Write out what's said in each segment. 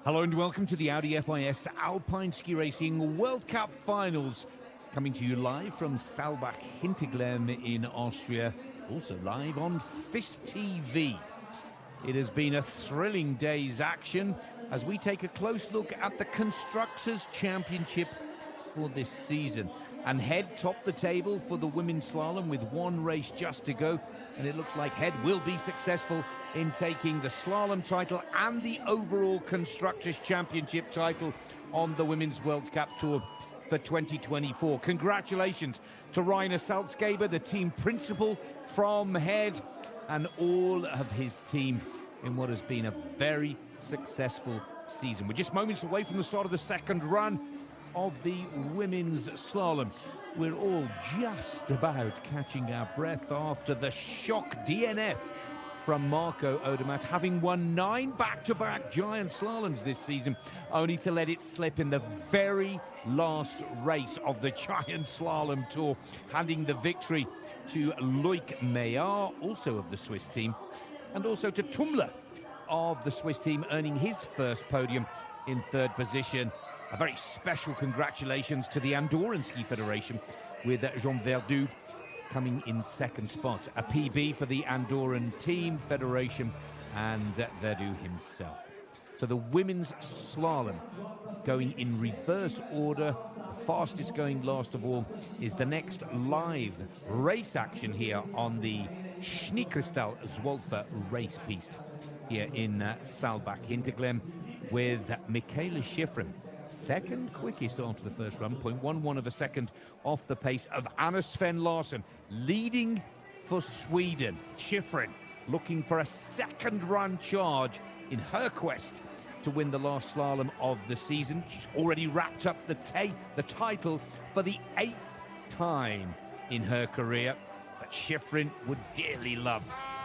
Hello and welcome to the Audi FIS Alpine Ski Racing World Cup Finals. Coming to you live from Saalbach, Hinterglemm in Austria. Also live on FIS TV. It has been a thrilling day's action as we take a close look at the Constructors' Championship for this season. And Head topped the table for the women's slalom with one race just to go. And it looks like Head will be successful in taking the slalom title and the overall Constructors' Championship title on the Women's World Cup Tour for 2024. Congratulations to Rainer Salzgeber, the team principal from Head, and all of his team in what has been a very successful season. We're just moments away from the start of the second run of the women's slalom. We're all just about catching our breath after the shock DNF from Marco Odermatt, having won 9 back-to-back giant slaloms this season, only to let it slip in the very last race of the giant slalom tour, handing the victory to Loic Meillard, also of the Swiss team, and also to Tumler of the Swiss team, earning his first podium in third position. A very special congratulations to the Andorran Ski Federation, with Jean Verdu coming in second spot. A PB for the Andorran team, federation, and Verdu himself. So the women's slalom going in reverse order. The fastest going last of all is the next live race action here on the Schneekristal Zwolfer race piste here in Saalbach, Hinterglemm, with Michaela Schifrin, second quickest after the first run, 0.11 of a second off the pace of Anna Sven Larsson, leading for Sweden. Schifrin looking for a second run charge in her quest to win the last slalom of the season. She's already wrapped up the title for the 8th time in her career, but Schifrin would dearly love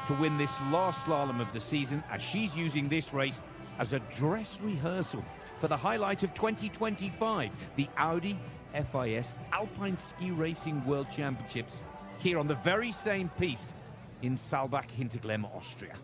to win this last slalom of the season, as she's using this race as a dress rehearsal for the highlight of 2025, the Audi FIS Alpine Ski Racing World Championships, here on the very same piste in Saalbach, Hinterglemm, Austria.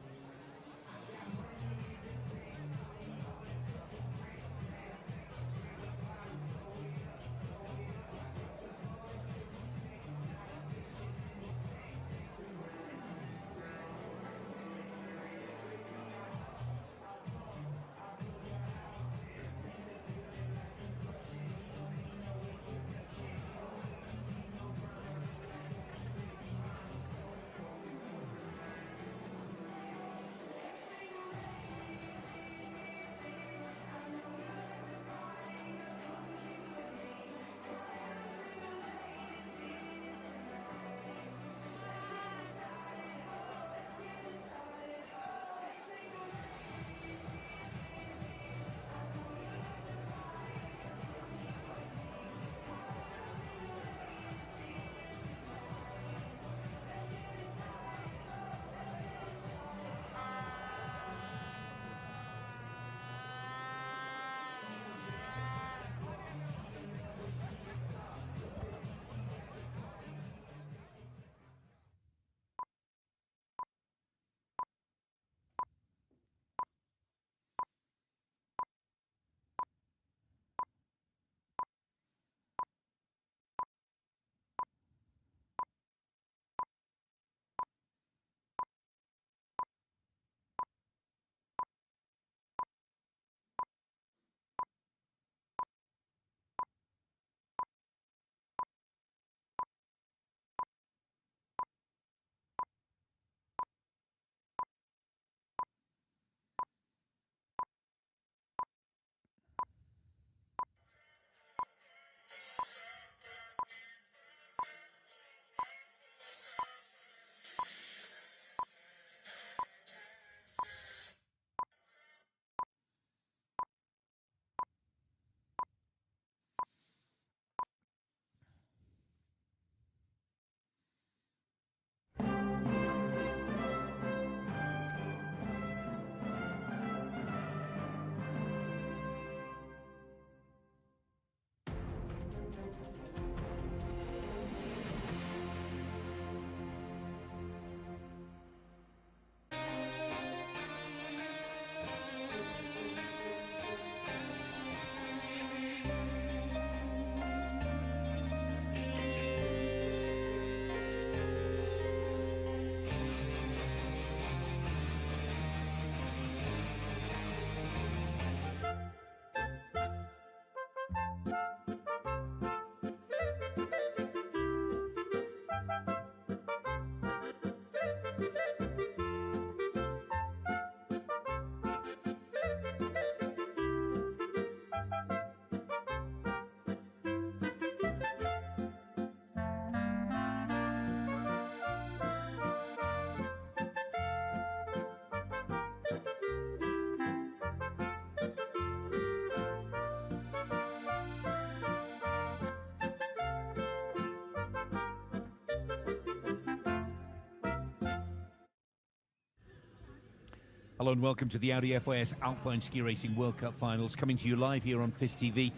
Hello and welcome to the Audi FIS Alpine Ski Racing World Cup Finals, coming to you live here on FIS TV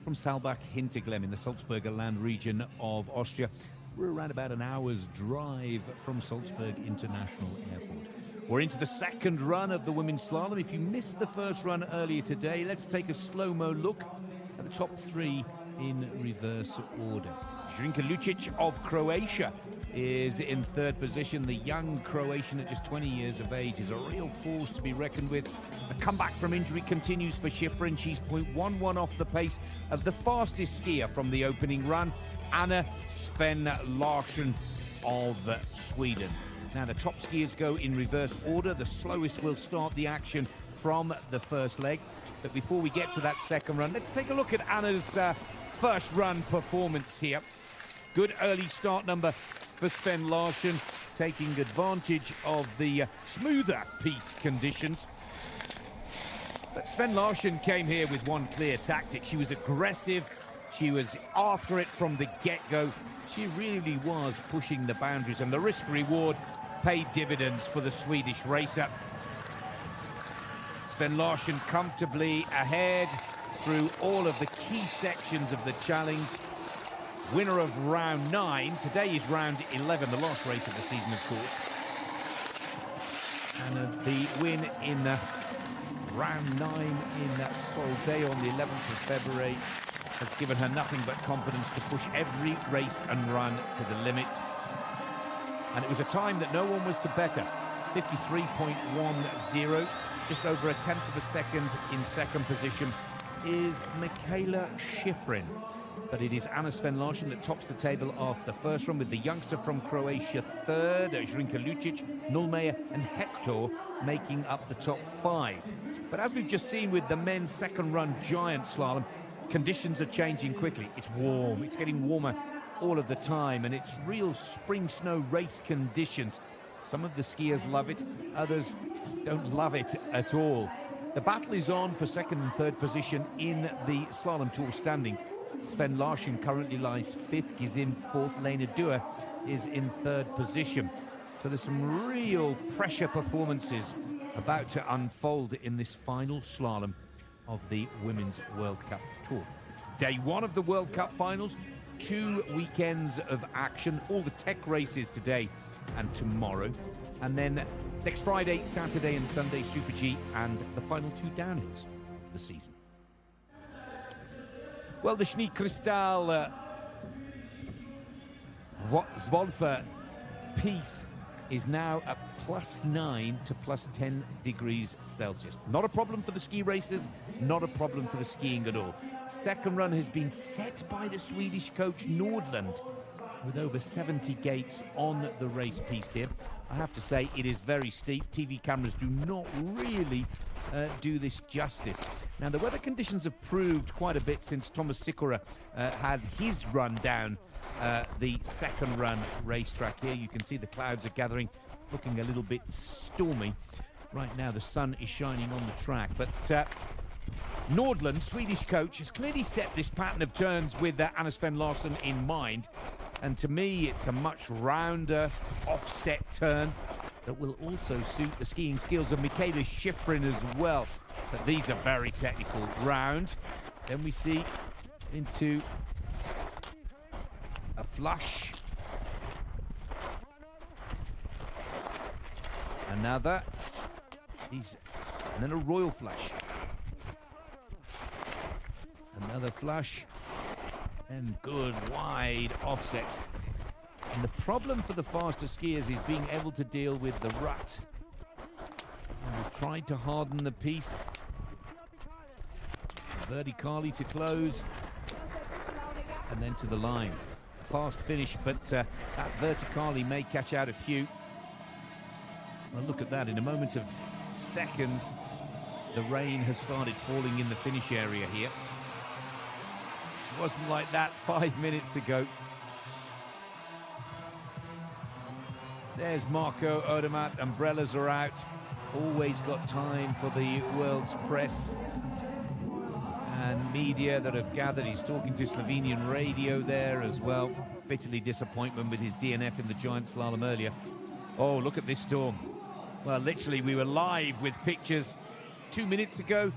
from Saalbach, Hinterglemm in the Salzburger land region of Austria. We're around about an hour's drive from Salzburg International Airport. We're into the second run of the women's slalom. If you missed the first run earlier today, let's take a slow-mo look at the top three in reverse order. Zrinka Lucic of Croatia is in third position. The young Croatian at just 20 years of age is a real force to be reckoned with. The comeback from injury continues for Schifrin. She's 0.11 off the pace of the fastest skier from the opening run, Anna Sven Larsson of Sweden. Now the top skiers go in reverse order. The slowest will start the action from the first leg. But before we get to that second run, let's take a look at Anna's first run performance here. Good early start number for Sven Larsson, taking advantage of the smoother piste conditions. But Sven Larsson came here with one clear tactic. She was aggressive. She was after it from the get-go. She really was pushing the boundaries, and the risk-reward paid dividends for the Swedish racer. Sven Larsson comfortably ahead through all of the key sections of the challenge. Winner of round 9. Today is round 11, the last race of the season, of course. And the win in round 9 in Saalbach on the 11th of February has given her nothing but confidence to push every race and run to the limit. And it was a time that no one was to better. 53.10, just over a tenth of a second in second position is Michaela Schifrin. But it is Anna Sven Larsson that tops the table after the first run, with the youngster from Croatia third, Zrinka Lucic, Nulmeyer and Hector making up the top 5. But as we've just seen with the men's second run giant slalom, conditions are changing quickly. It's warm, it's getting warmer all of the time, and it's real spring snow race conditions. Some of the skiers love it, others don't love it at all. The battle is on for second and third position in the Slalom Tour standings. Sven Larsson currently lies 5th, Gizim 4th, Lena Dua is in 3rd position. So there's some real pressure performances about to unfold in this final slalom of the Women's World Cup Tour. It's day 1 of the World Cup Finals, 2 weekends of action, all the tech races today and tomorrow. And then next Friday, Saturday and Sunday, Super G and the final 2 downhills of the season. Well, the Schneekristall Zvolfer piste is now at +9 to +10 degrees Celsius. Not a problem for the ski racers, not a problem for the skiing at all. Second run has been set by the Swedish coach Nordland, with over 70 gates on the race piste here. I have to say, it is very steep. TV cameras do not really do this justice. Now, the weather conditions have proved quite a bit since Thomas Sikora had his run down the second run racetrack here. You can see the clouds are gathering, looking a little bit stormy. Right now, the sun is shining on the track, but Nordland, Swedish coach, has clearly set this pattern of turns with Anna Sven Larsson in mind. And to me, it's a much rounder, offset turn that will also suit the skiing skills of Michaela Schifrin as well. But these are very technical. Round. Then we see into a flush. Another. And then a royal flush. Another flush. And good wide offset. And the problem for the faster skiers is being able to deal with the rut. And we've tried to harden the piste. Verticali to close. And then to the line. Fast finish, but that Verticali may catch out a few. Well, look at that. In a moment of seconds, the rain has started falling in the finish area here. It wasn't like that 5 minutes ago. There's Marco Odermatt. Umbrellas are out. Always got time for the world's press and media that have gathered. He's talking to Slovenian radio there as well. Bitterly disappointment with his DNF in the giant slalom earlier. Oh, look at this storm. Well, literally, we were live with pictures 2 minutes ago.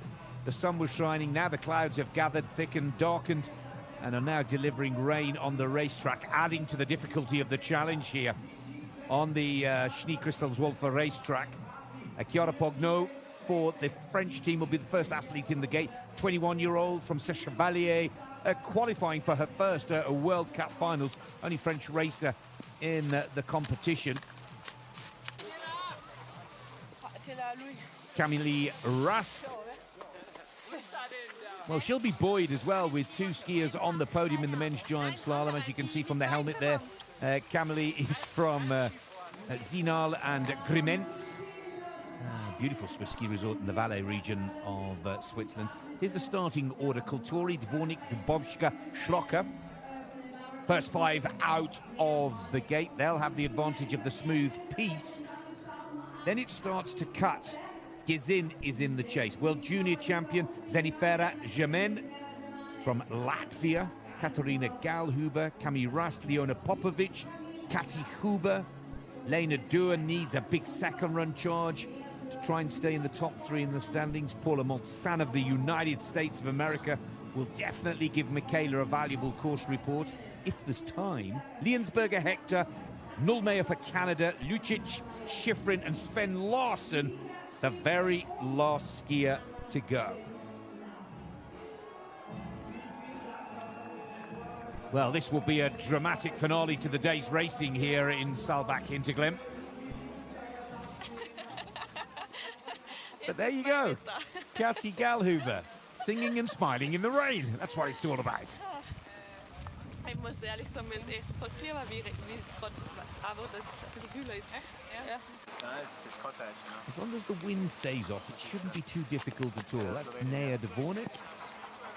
The sun was shining. Now the clouds have gathered, thickened, darkened, and are now delivering rain on the racetrack, adding to the difficulty of the challenge here on the Schneekristalswolfer racetrack. Chiara Pogno for the French team will be the first athlete in the gate. 21-year-old from Chevalier, qualifying for her first World Cup finals. Only French racer in the competition. Camille Rast. Well, she'll be buoyed as well with two skiers on the podium in the men's giant slalom, as you can see from the helmet there. Camille is from Zinal and Grimentz. Beautiful Swiss ski resort in the Valais region of Switzerland. Here's the starting order. Kulturi, Dvornik, Dubovska, Schlocker. First five out of the gate. They'll have the advantage of the smooth piste. Then it starts to cut. Gizin is in the chase. World Junior Champion Zenifera Gemen from Latvia. Katarina Galhuber, Camille Rast, Leona Popovic, Kati Huber. Lena Dua needs a big second run charge to try and stay in the top three in the standings. Paula Moltsan of the United States of America will definitely give Michaela a valuable course report if there's time. Liensberger Hector, Nullmeyer for Canada, Lucic, Schifrin and Sven Larsson, the very last skier to go. Well, this will be a dramatic finale to the day's racing here in Saalbach Hinterglemm. But there you go, Kati Galhuber, singing and smiling in the rain. That's what it's all about. Ich muss ehrlich sagen, wenn es echt fast clear war, wie gerade aber dass es ein bisschen kühler ist. Ja. As long as the wind stays off, it shouldn't be too difficult at all. That's Nea Dvornik,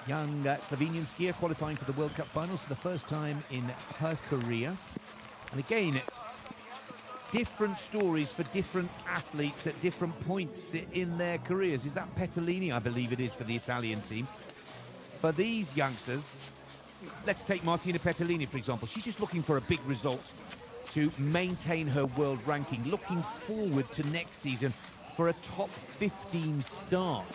young Slovenian skier qualifying for the World Cup finals for the first time in her career. And again, different stories for different athletes at different points in their careers. Is that Petellini? I believe it is for the Italian team. For these youngsters, let's take Martina Petellini, for example. She's just looking for a big result to maintain her world ranking, looking forward to next season for a top 15 start.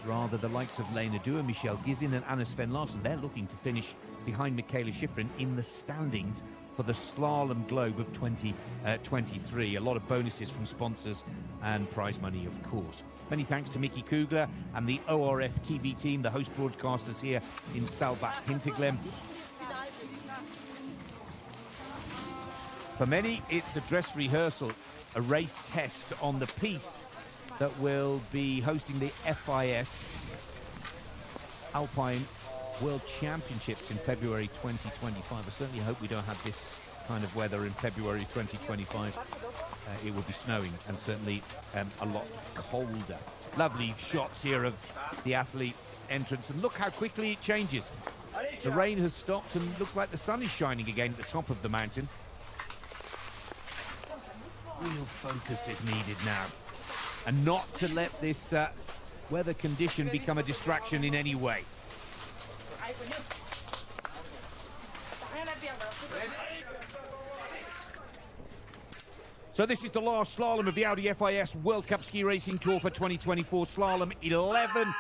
Rather, the likes of Lena Dua, Michelle Gizin and Anna Sven Larsson, they're looking to finish behind Michaela Schifrin in the standings for the Slalom Globe of 2023. A lot of bonuses from sponsors and prize money, of course. Many thanks to Mickey Kugler and the ORF TV team, the host broadcasters here in Saalbach Hinterglemm. For many, it's a dress rehearsal, a race test on the piste that will be hosting the FIS Alpine World Championships in February 2025. I certainly hope we don't have this kind of weather in February 2025. It will be snowing and certainly a lot colder. Lovely shots here of the athletes' entrance, and look how quickly it changes. The rain has stopped and looks like the sun is shining again at the top of the mountain. Real focus is needed now, and not to let this weather condition become a distraction in any way. So this is the last slalom of the Audi FIS World Cup Ski Racing Tour for 2024. Slalom 11,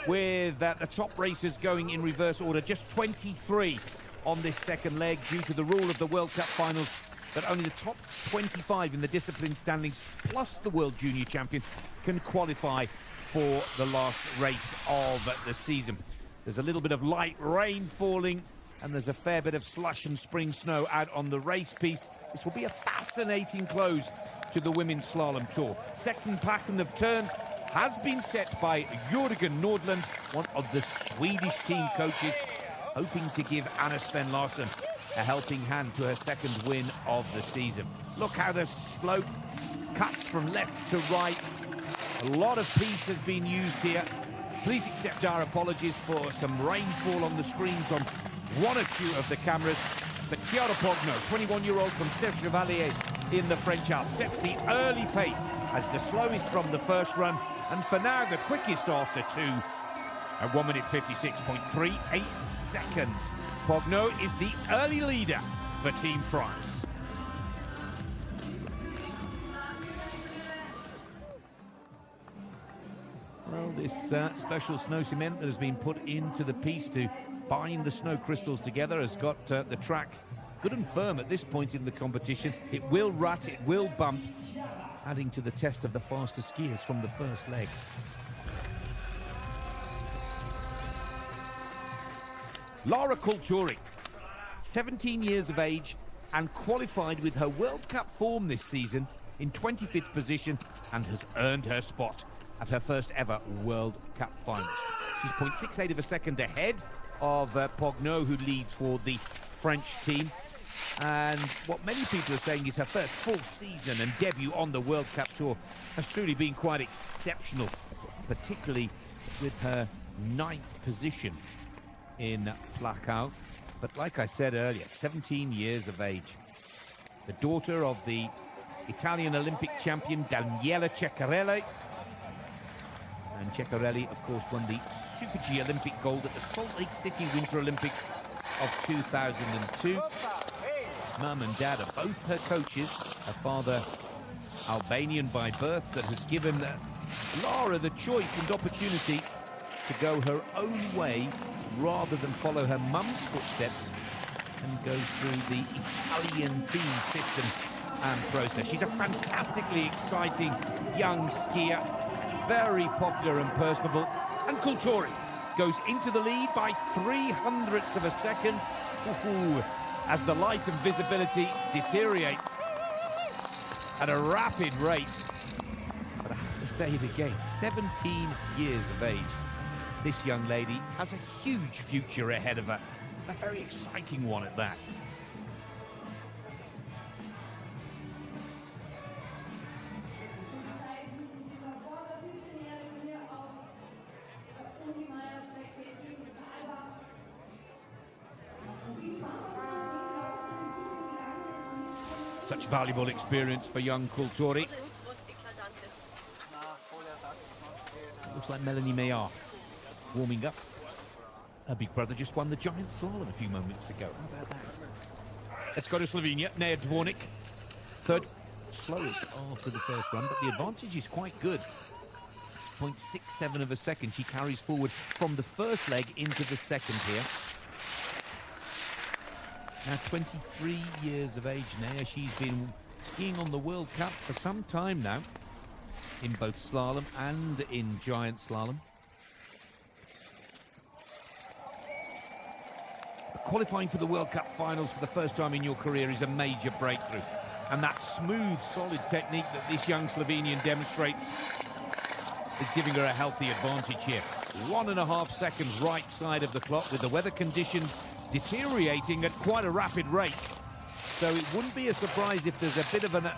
with the top racers going in reverse order. Just 23 on this second leg due to the rule of the World Cup finals that only the top 25 in the discipline standings, plus the World Junior Champion, can qualify for the last race of the season. There's a little bit of light rain falling, and there's a fair bit of slush and spring snow out on the race piste. This will be a fascinating close to the Women's Slalom Tour. Second pattern of turns has been set by Jürgen Nordland, one of the Swedish team coaches, hoping to give Anna Sven Larsson a helping hand to her second win of the season. Look how the slope cuts from left to right. A lot of piste has been used here. Please accept our apologies for some rainfall on the screens on one or two of the cameras. But Chiara Pogno, 21-year-old from Chevalier in the French Alps, sets the early pace as the slowest from the first run, and for now the quickest after two at 1 minute 56.38 seconds. Pogno is the early leader for Team France. This special snow cement that has been put into the piece to bind the snow crystals together has got the track good and firm at this point in the competition. It will rut, it will bump, adding to the test of the faster skiers from the first leg. Lara Kulturi, 17 years of age and qualified with her World Cup form this season in 25th position and has earned her spot at her first ever World Cup final. She's 0.68 of a second ahead of Pogno, who leads for the French team. And what many people are saying is her first full season and debut on the World Cup Tour has truly been quite exceptional, particularly with her 9th position in Flachau. But like I said earlier, 17 years of age. The daughter of the Italian Olympic champion Daniela Ceccarelli. And Ceccarelli, of course, won the Super G Olympic gold at the Salt Lake City Winter Olympics of 2002. Mum and Dad are both her coaches. Her father, Albanian by birth, that has given Lara the choice and opportunity to go her own way rather than follow her mum's footsteps and go through the Italian team system and process. She's a fantastically exciting young skier, very popular and personable. And Kulturi goes into the lead by 0.03 of a second. Ooh, as the light and visibility deteriorates at a rapid rate. But I have to say it again, 17 years of age. This young lady has a huge future ahead of her. A very exciting one at that. Such valuable experience for young Kulturi. Looks like Melanie Maillard warming up. Her big brother just won the giant slalom a few moments ago. How about that? Let's go to Slovenia. Nea Dvornik, third, slowest after the first run, but the advantage is quite good. 0.67 of a second she carries forward from the first leg into the second here. Now 23 years of age now. She's been skiing on the World Cup for some time now, in both slalom and in giant slalom. Qualifying for the World Cup finals for the first time in your career is a major breakthrough. And that smooth, solid technique that this young Slovenian demonstrates is giving her a healthy advantage here. 1.5 seconds right side of the clock, with the weather conditions deteriorating at quite a rapid rate. So it wouldn't be a surprise if there's a bit of a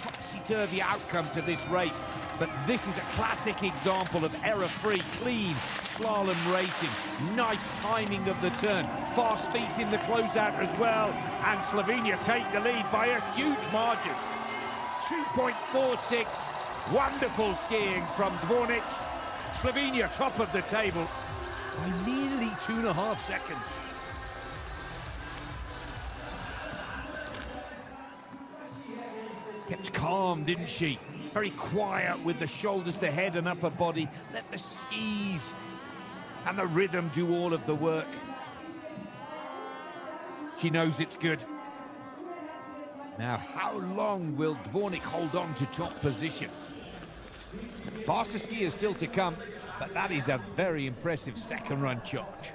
topsy-turvy outcome to this race. But this is a classic example of error-free, clean slalom racing. Nice timing of the turn. Fast feet in the closeout as well. And Slovenia take the lead by a huge margin. 2.46. Wonderful skiing from Dvornik. Slovenia top of the table by nearly 2.5 seconds. Kept calm, didn't she? Very quiet with the shoulders to head and upper body. Let the skis and the rhythm do all of the work. She knows it's good. Now, how long will Dvornik hold on to top position? Faster skiers still to come, but that is a very impressive second run charge.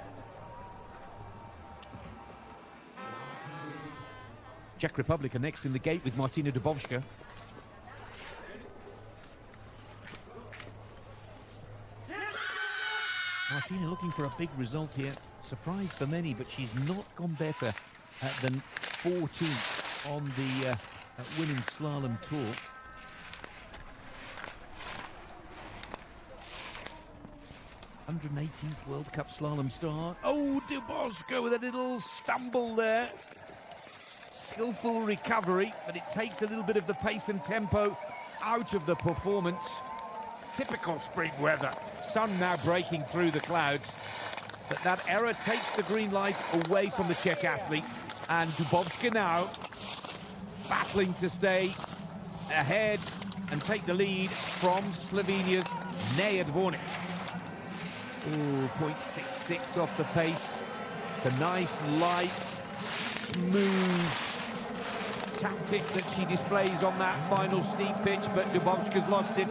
Czech Republic are next in the gate with Martina Dubovska. Martina looking for a big result here. Surprise for many, but she's not gone better than 14th on the women's slalom tour. (118th World Cup slalom star. Oh, Dubovska with a little stumble there. Skillful recovery, but it takes a little bit of the pace and tempo out of the performance. Typical spring weather. Sun now breaking through the clouds. But that error takes the green light away from the Czech athlete. And Dubovska now battling to stay ahead and take the lead from Slovenia's Nea Dvornik. Ooh, 0.66 off the pace. It's a nice, light, smooth tactic that she displays on that final steep pitch, but Dubovska's lost it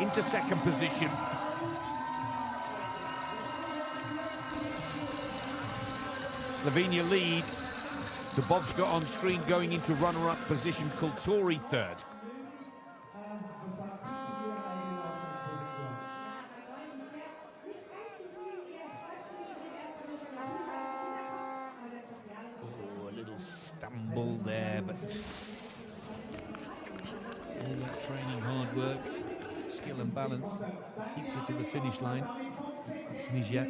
into second position. Slovenia lead. Dubovska on screen going into runner-up position, Kulturi third. Oh, a little stumble there, but all that training, hard work, skill and balance keeps her to the finish line.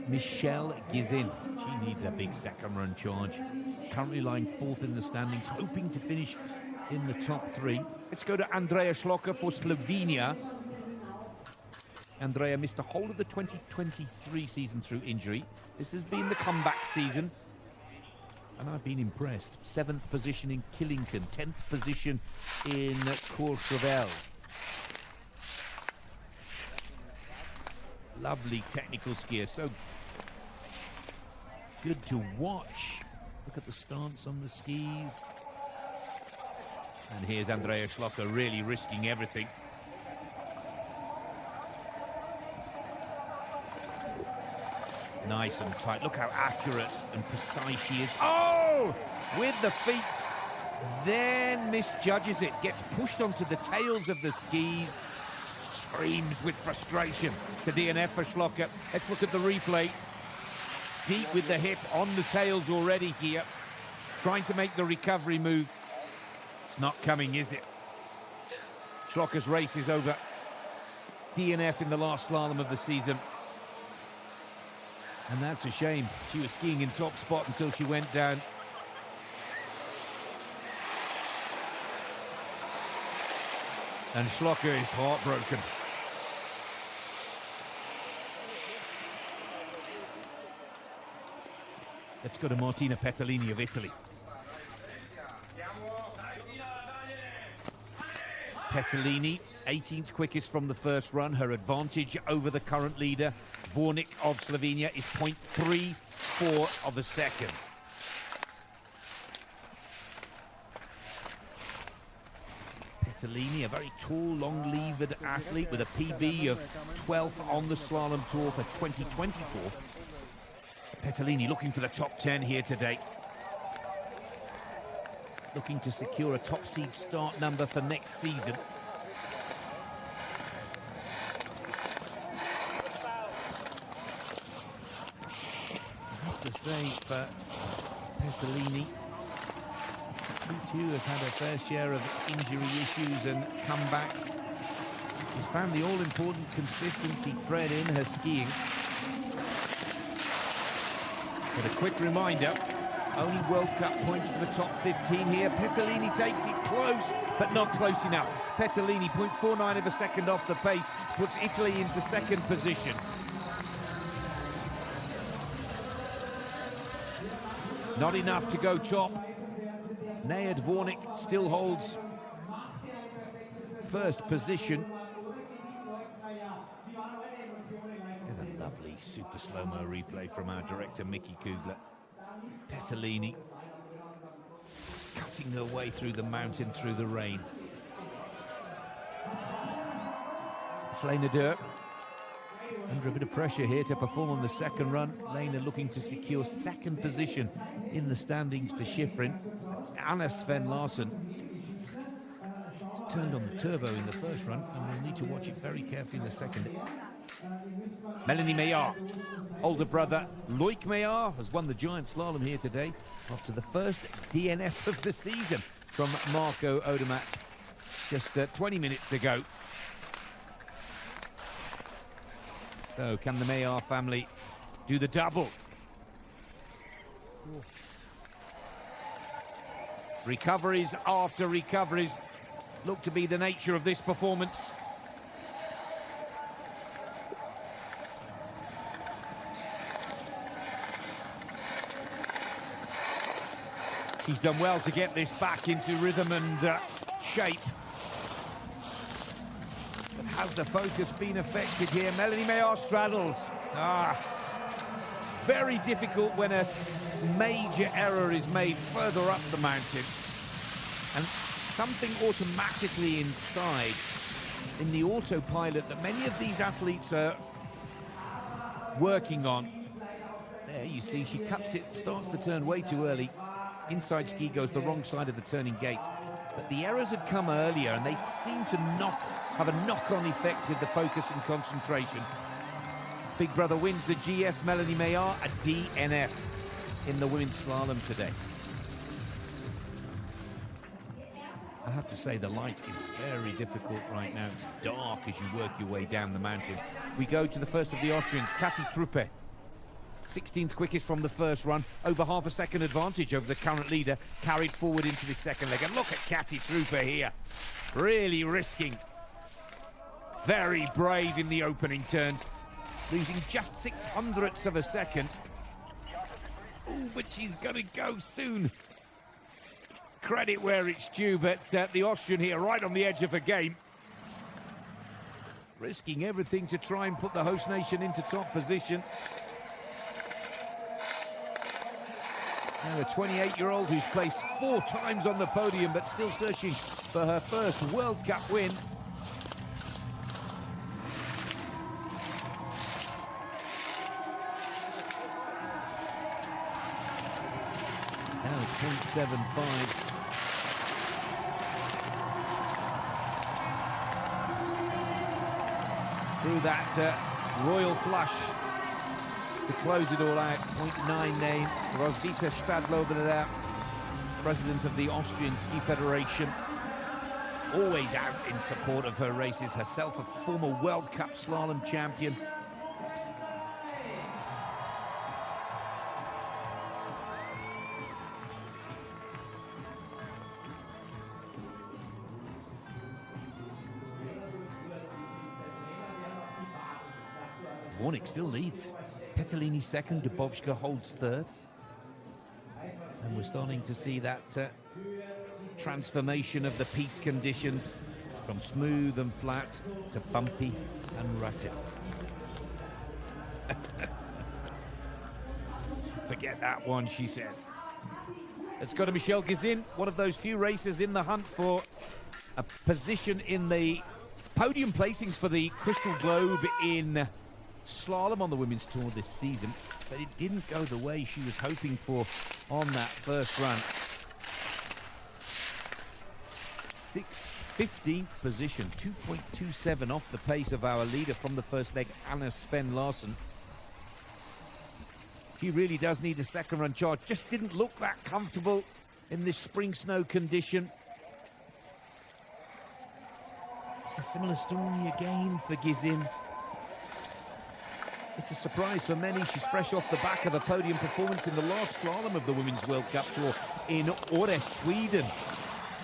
Michelle Gizin, she needs a big second run charge. Currently lying fourth in the standings, hoping to finish in the top three. Let's go to Andrea Schlocker for Slovenia. Andrea missed the whole of the 2023 season through injury. This has been the comeback season, and I've been impressed. 7th position in Killington, 10th position in Courchevel. Lovely technical skier, so good to watch. Look at the stance on the skis. And here's Andrea Schlocker really risking everything. Nice and tight. Look how accurate and precise she is. Oh! With the feet. Then misjudges it. Gets pushed onto the tails of the skis. Screams with frustration. It's a DNF for Schlocker. Let's look at the replay. Deep with the hip on the tails already here. Trying to make the recovery move. It's not coming, is it? Schlocker's race is over. DNF in the last slalom of the season. And that's a shame. She was skiing in top spot until she went down. And Schlocker is heartbroken. Let's go to Martina Petellini of Italy. Petellini, 18th quickest from the first run. Her advantage over the current leader, Vornik of Slovenia, is 0.34 of a second. Petellini, a very tall, long-levered athlete with a PB of 12th on the slalom tour for 2024. Petellini looking for the top 10 here today. Looking to secure a top seed start number for next season. I have to say, for Petellini, she too has had a fair share of injury issues and comebacks. She's found the all-important consistency thread in her skiing. But a quick reminder, only World Cup points for the top 15 here. Petellini takes it close, but not close enough. Petellini, 0.49 of a second off the pace, puts Italy into second position. Not enough to go top. Nayad Vornik still holds first position. There's a lovely super slow-mo replay from our director, Mickey Kugler. Petellini cutting her way through the mountain, through the rain. Lena Durr under a bit of pressure here to perform on the second run. Lena looking to secure second position in the standings to Schifrin. Anna Sven Larsson turned on the turbo in the first run, and we'll need to watch it very carefully in the second. Melanie Maillard, older brother Loic Maillard, has won the giant slalom here today after the first DNF of the season from Marco Odermatt just 20 minutes ago. So can the Maillard family do the double? Recoveries after recoveries look to be the nature of this performance. She's done well to get this back into rhythm and shape. But Has the focus been affected here? Melanie Mayer straddles. It's very difficult when a major error is made further up the mountain. And something automatically inside in the autopilot that many of these athletes are working on. There you see she cuts it, starts to turn way too early. Inside ski goes the wrong side of the turning gate. But the errors had come earlier and they seem to have a knock-on effect with the focus and concentration. Big Brother wins the GS. Melanie Mayer, a DNF in the women's slalom today. I have to say the light is very difficult right now. It's dark as you work your way down the mountain. We go to the first of the Austrians, Kathi Truppe. 16th quickest from the first run, over half a second advantage over the current leader, carried forward into the second leg. And look at Kathi Truppe here, really risking. Very brave in the opening turns, losing just 600ths of a second. Ooh, but she's going to go soon. Credit where it's due, but the Austrian here right on the edge of a game. Risking everything to try and put the host nation into top position. Now a 28-year-old who's placed 4 times on the podium, but still searching for her first World Cup win. Now it's 0.75. Through that royal flush to close it all out. 0.99. Roswitha Stadlober, president of the Austrian Ski Federation, always out in support of her races, herself a former World Cup slalom champion. Warnick still leads. Petalini second, Dubovska holds third. And we're starting to see that transformation of the piste conditions from smooth and flat to bumpy and rutted. Forget that one, she says. Let's go to Michelle Gizin, one of those few racers in the hunt for a position in the podium placings for the Crystal Globe in slalom on the women's tour this season, but it didn't go the way she was hoping for on that first run. 15th position, 2.27 off the pace of our leader from the first leg, Anna Sven Larsen. She really does need a second run charge. Just didn't look that comfortable in this spring snow condition. It's a similar story again for Gizin. It's a surprise for many. She's fresh off the back of a podium performance in the last slalom of the Women's World Cup Tour in Åre, Sweden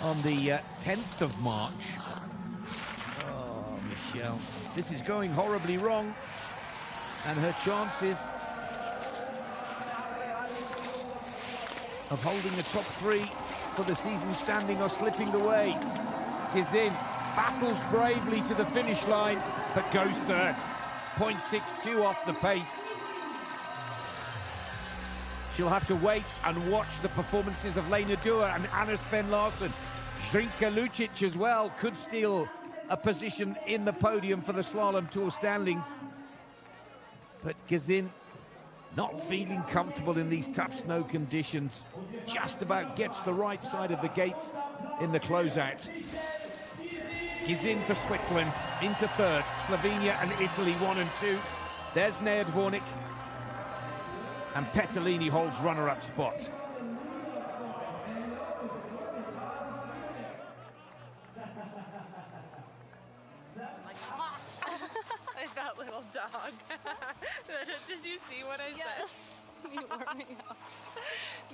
on the 10th of March. Oh, Michelle, this is going horribly wrong, and her chances of holding the top 3 for the season standing are slipping away. Gizin battles bravely to the finish line, but goes third. 0.62 off the pace. She'll have to wait and watch the performances of Lena Dua and Anna Sven Larsen. Zrinka Lucic as well could steal a position in the podium for the Slalom Tour standings. But Gizin not feeling comfortable in these tough snow conditions. Just about gets the right side of the gates in the closeout. Gizin for Switzerland, into third. Slovenia and Italy 1 and 2. There's Ned Warnick. And Petalini holds runner-up spot. That little dog. Did you see what I said? You warming up.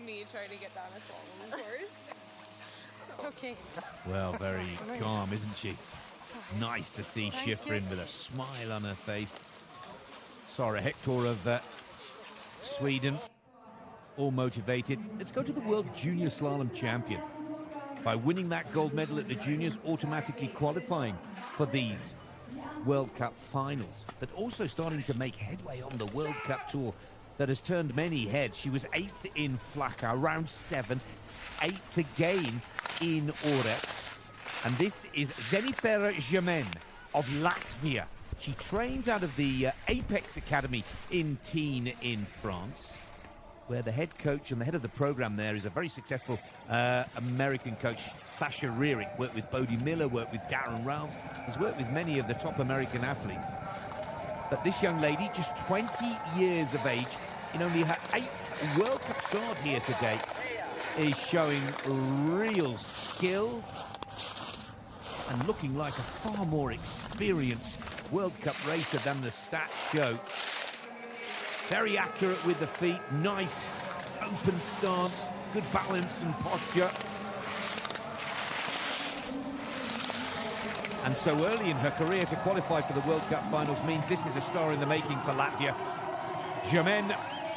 Me trying to get down a slalom course. Okay. Well, very calm, isn't she? Nice to see Schifrin with a smile on her face. Sara Hector of Sweden, all motivated. Let's go to the World Junior Slalom Champion. By winning that gold medal at the juniors, automatically qualifying for these World Cup finals, but also starting to make headway on the World Cup tour that has turned many heads. She was 8th in Flaka, round 7, 8th again in Orek. And this is Jennifer Gemen of Latvia. She trains out of the Apex Academy in Tignes in France, where the head coach and the head of the program there is a very successful American coach, Sasha Rearick. Worked with Bodie Miller, worked with Darren Ralphs. He's worked with many of the top American athletes. But this young lady, just 20 years of age, in only her 8th World Cup start here today, is showing real skill and looking like a far more experienced World Cup racer than the stats show. Very accurate with the feet, nice open stance, good balance and posture. And so early in her career to qualify for the World Cup finals means this is a star in the making for Latvia. Gemen,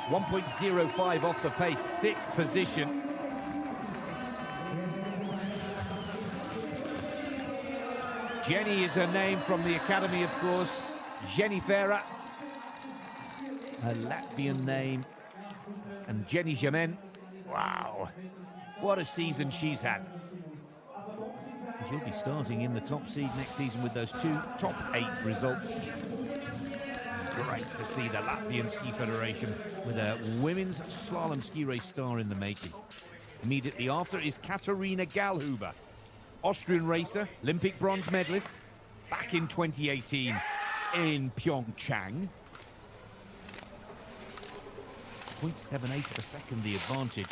1.05 off the pace, 6th position. Jenny is her name from the academy, of course. Jennifer, her Latvian name. And Jenny Gemen, wow, what a season she's had. She'll be starting in the top seed next season with those 2 top 8 results. Great to see the Latvian Ski Federation with a women's slalom ski race star in the making. Immediately after is Katharina Gallhuber, Austrian racer, Olympic bronze medalist, back in 2018 in Pyeongchang. 0.78 of a second the advantage.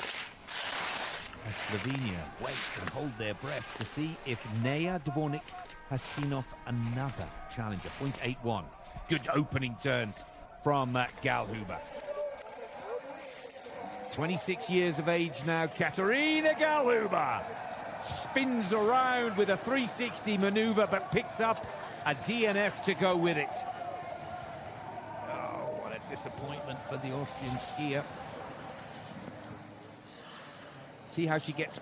As Slovenia wait and hold their breath to see if Nea Dvornik has seen off another challenger. 0.81. Good opening turns from Gallhuber. 26 years of age now, Katharina Gallhuber spins around with a 360 maneuver, but picks up a DNF to go with it. Oh, what a disappointment for the Austrian skier. See how she gets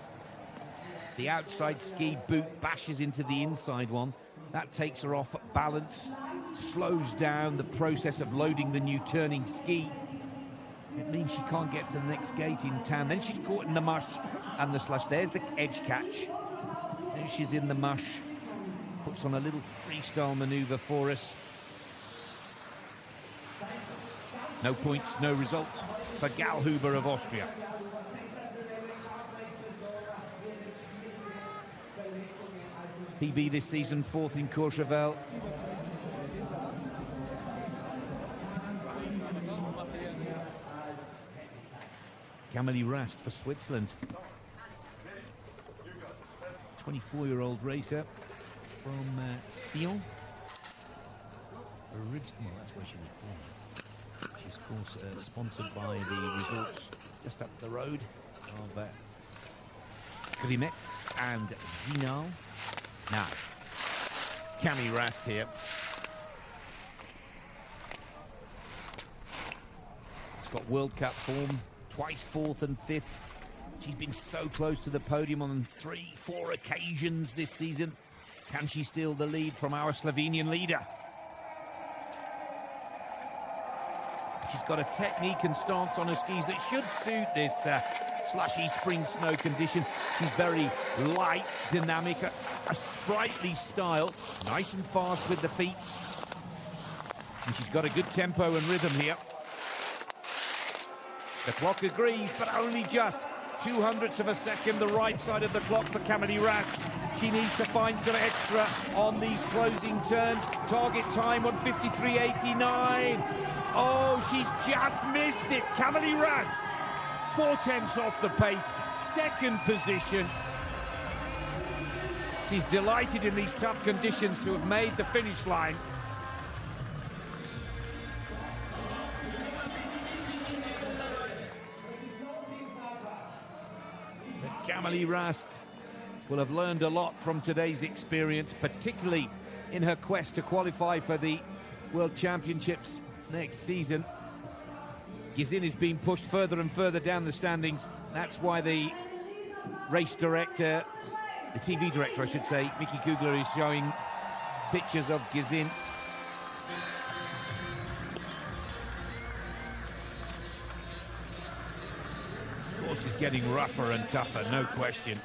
the outside ski boot, bashes into the inside one. That takes her off balance, slows down the process of loading the new turning ski. It means she can't get to the next gate in town. Then she's caught in the mush and the slush. There's the edge catch. Then she's in the mush. Puts on a little freestyle maneuver for us. No points, no results for Gallhuber of Austria. PB this season, 4th in Courchevel. Camille Rast for Switzerland. 24-year-old racer from Sion. Well, that's where she was born. She's, of course, sponsored by the resorts just up the road of Grimetz and Zinal. Now, Camille Rast here. It's got World Cup form, twice 4th and 5th. She's been so close to the podium on 3-4 occasions this season. Can she steal the lead from our Slovenian leader? She's got a technique and stance on her skis that should suit this slushy spring snow condition. She's very light, dynamic, a sprightly style, nice and fast with the feet. And she's got a good tempo and rhythm here. The clock agrees, but only just 0.02 of a second the right side of the clock for Camille Rast. She needs to find some extra on these closing turns. Target time 1:53.89. Oh, she's just missed it. Camille Rast, 0.4 off the pace, 2nd position. She's delighted in these tough conditions to have made the finish line. But Camille Rast will have learned a lot from today's experience, particularly in her quest to qualify for the World Championships next season. Gizin is being pushed further and further down the standings. That's why the race director, the TV director, I should say, Mickey Kugler, is showing pictures of Gizin. The course is getting rougher and tougher, no question.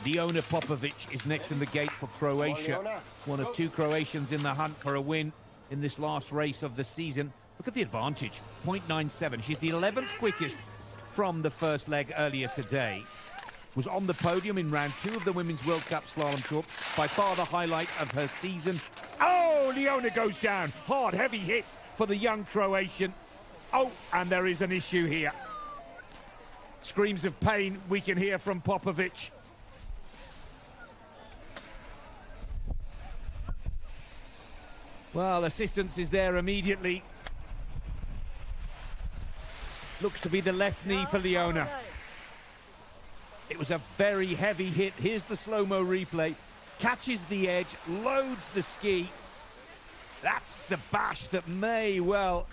Leona Popovic is next in the gate for Croatia. One of two Croatians in the hunt for a win in this last race of the season. Look at the advantage, 0.97. She's the 11th quickest from the first leg earlier today. Was on the podium in round 2 of the Women's World Cup Slalom Tour. By far the highlight of her season. Oh, Leona goes down. Hard, heavy hit for the young Croatian. Oh, and there is an issue here. Screams of pain we can hear from Popovic. Well, assistance is there immediately. Looks to be the left knee for Leona. It was a very heavy hit. Here's the slow-mo replay. Catches the edge, loads the ski. That's the bash that may well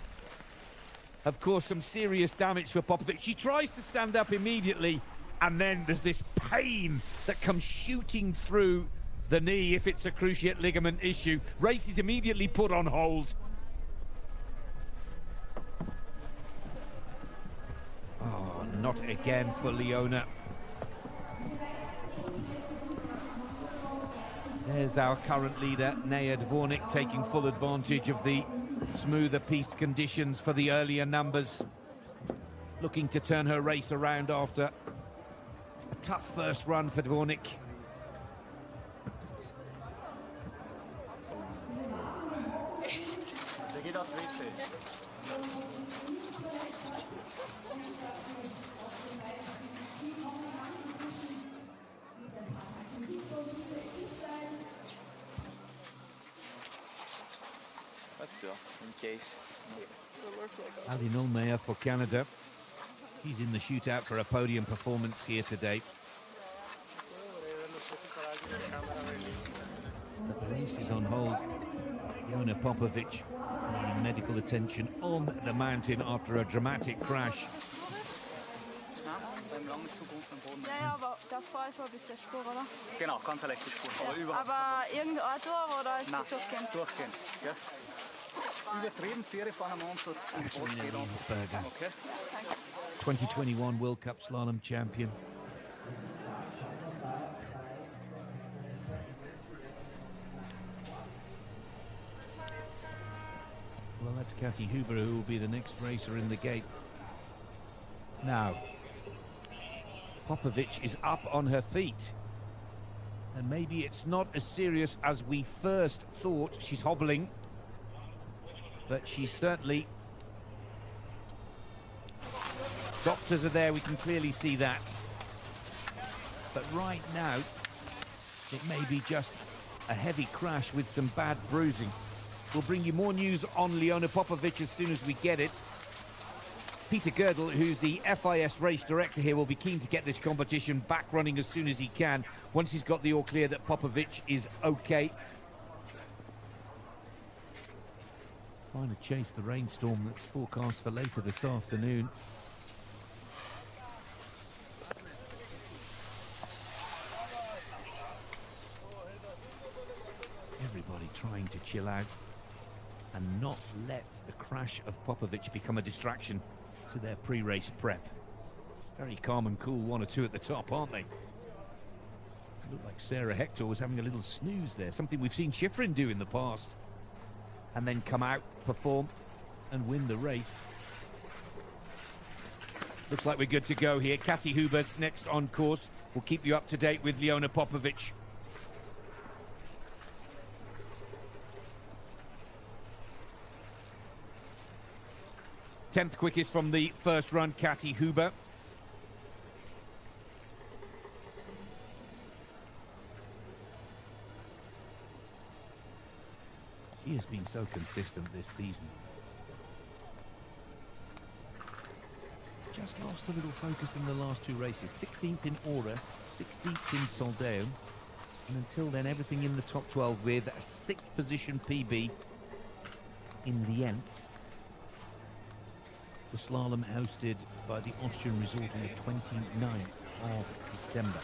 have caused some serious damage for Popovic. She tries to stand up immediately, and then there's this pain that comes shooting through the knee if it's a cruciate ligament issue. Race is immediately put on hold. Oh, not again for Leona. There's our current leader, Naya Dvornik, taking full advantage of the smoother piste conditions for the earlier numbers. Looking to turn her race around after a tough first run for Dvornik. In case. Ali Nolmeyer for Canada. He's in the shootout for a podium performance here today. But the race is on hold. Leona Popovic needing medical attention on the mountain after a dramatic crash. Ja, aber davor ist ein bisschen Spur, oder? Genau, ganz eine leichte Spur. Aber Ja, überhaupt aber irgendein durch oder ist es durchgehend? durchgehend. Ja. Übertrieben, 4 fahren am Ansatz und Rot geht auf. Okay. 2021 World Cup Slalom champion. Well, that's Kathi Huber, who will be the next racer in the gate. Now, Popovic is up on her feet. And maybe it's not as serious as we first thought. She's hobbling. But she's certainly... Doctors are there, we can clearly see that. But right now, it may be just a heavy crash with some bad bruising. We'll bring you more news on Leona Popovic as soon as we get it. Peter Girdle, who's the FIS race director here, will be keen to get this competition back running as soon as he can, once he's got the all clear that Popovic is okay. Trying to chase the rainstorm that's forecast for later this afternoon. Everybody trying to chill out and not let the crash of Popovic become a distraction to their pre-race prep. Very calm and cool, 1 or 2 at the top, aren't they? Looked like Sarah Hector was having a little snooze there, something we've seen Schifrin do in the past. And then come out, perform, and win the race. Looks like we're good to go here. Kathi Huber's next on course. We'll keep you up to date with Leona Popovic. Tenth quickest from the first run, Kathi Huber. He has been so consistent this season. Just lost a little focus in the last 2 races. 16th in Aura, 16th in Soldeo. And until then, everything in the top 12 with a 6th position PB in Lienz. The slalom hosted by the Austrian resort on the 29th of December.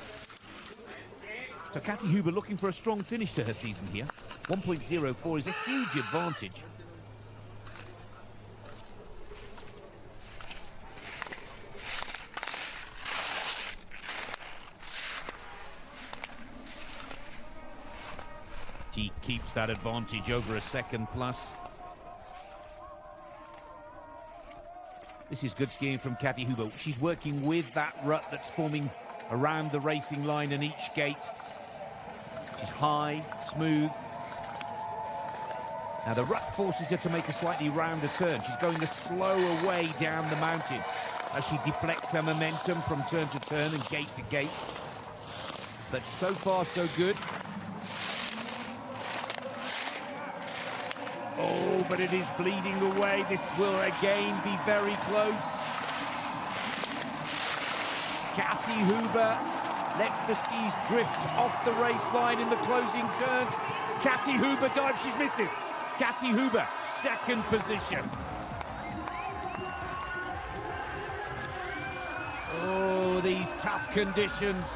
So Kathi Huber looking for a strong finish to her season here. 1.04 is a huge advantage. She keeps that advantage over a second plus. This is good skiing from Kathi Huber. She's working with that rut that's forming around the racing line and each gate. She's high, smooth. Now the rut forces her to make a slightly rounder turn. She's going the slower way down the mountain as she deflects her momentum from turn to turn and gate to gate. But so far, so good. Oh, but it is bleeding away. This will again be very close. Kathi Huber lets the skis drift off the race line in the closing turns. Kathi Huber dives, she's missed it. Kathi Huber, second position. Oh, these tough conditions.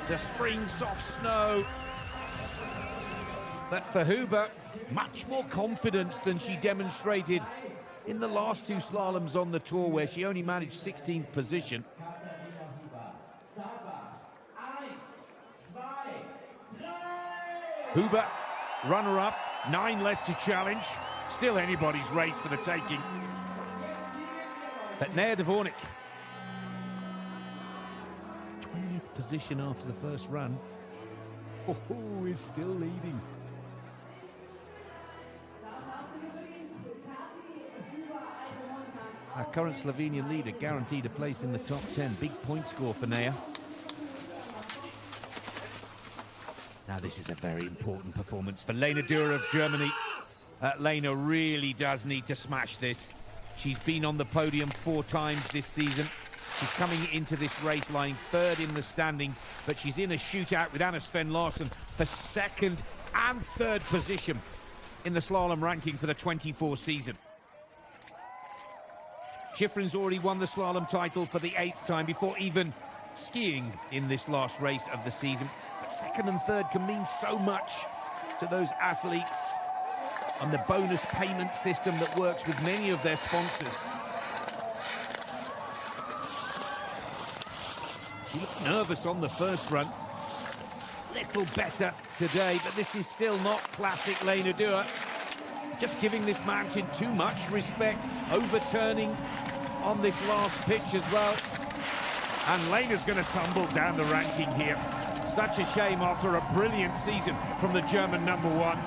The spring soft snow. But for Huber, much more confidence than she demonstrated in the last two slaloms on the tour, where she only managed 16th position. Huber, runner-up, 9 left to challenge. Still anybody's race for the taking. But Nea Dvornik, 20th position after the first run. Oh, is still leading. Our current Slovenian leader guaranteed a place in the top 10. Big point score for Nea. Now this is a very important performance for Lena Dürr of Germany. Lena really does need to smash this. She's been on the podium 4 times this season. She's coming into this race lying 3rd in the standings, but she's in a shootout with Anna Sven Larsson for 2nd and 3rd position in the slalom ranking for the 24 season. Schifrin's already won the slalom title for the 8th time before even skiing in this last race of the season. But 2nd and 3rd can mean so much to those athletes and the bonus payment system that works with many of their sponsors. She looked nervous on the first run. Little better today, but this is still not classic Lena Dürr. Just giving this mountain too much respect, overturning on this last pitch as well. And Lena's going to tumble down the ranking here. Such a shame after a brilliant season from the German number 1.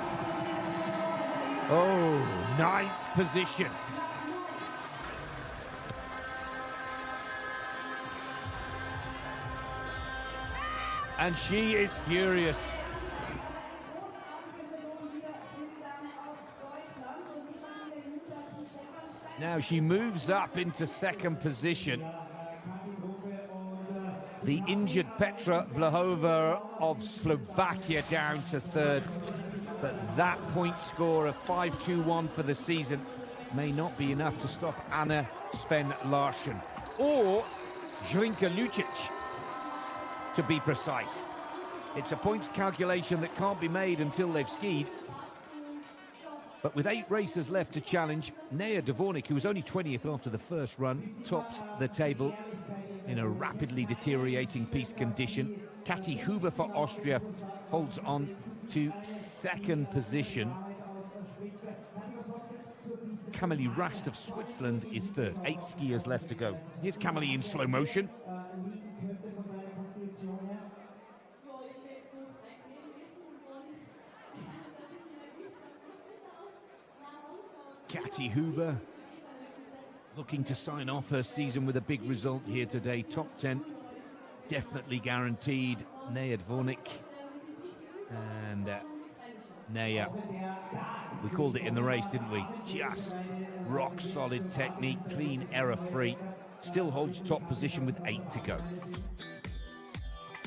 Oh, 9th position. And she is furious. Now she moves up into 2nd position. The injured Petra Vlahova of Slovakia down to 3rd. But that point score of 5.21 for the season may not be enough to stop Anna Sven Larsson or Zrinka Lucic, to be precise. It's a points calculation that can't be made until they've skied. But with 8 races left to challenge, Nea Dvornik, who was only 20th after the first run, tops the table in a rapidly deteriorating piste condition. Kathi Huber for Austria holds on to 2nd position. Camille Rast of Switzerland is 3rd. 8 skiers left to go. Here's Camille in slow motion. Kathi Huber looking to sign off her season with a big result here today. Top 10 definitely guaranteed. Nea Dvornik and Nea, we called it in the race, didn't we? Just rock solid technique, clean, error free. Still holds top position with 8 to go.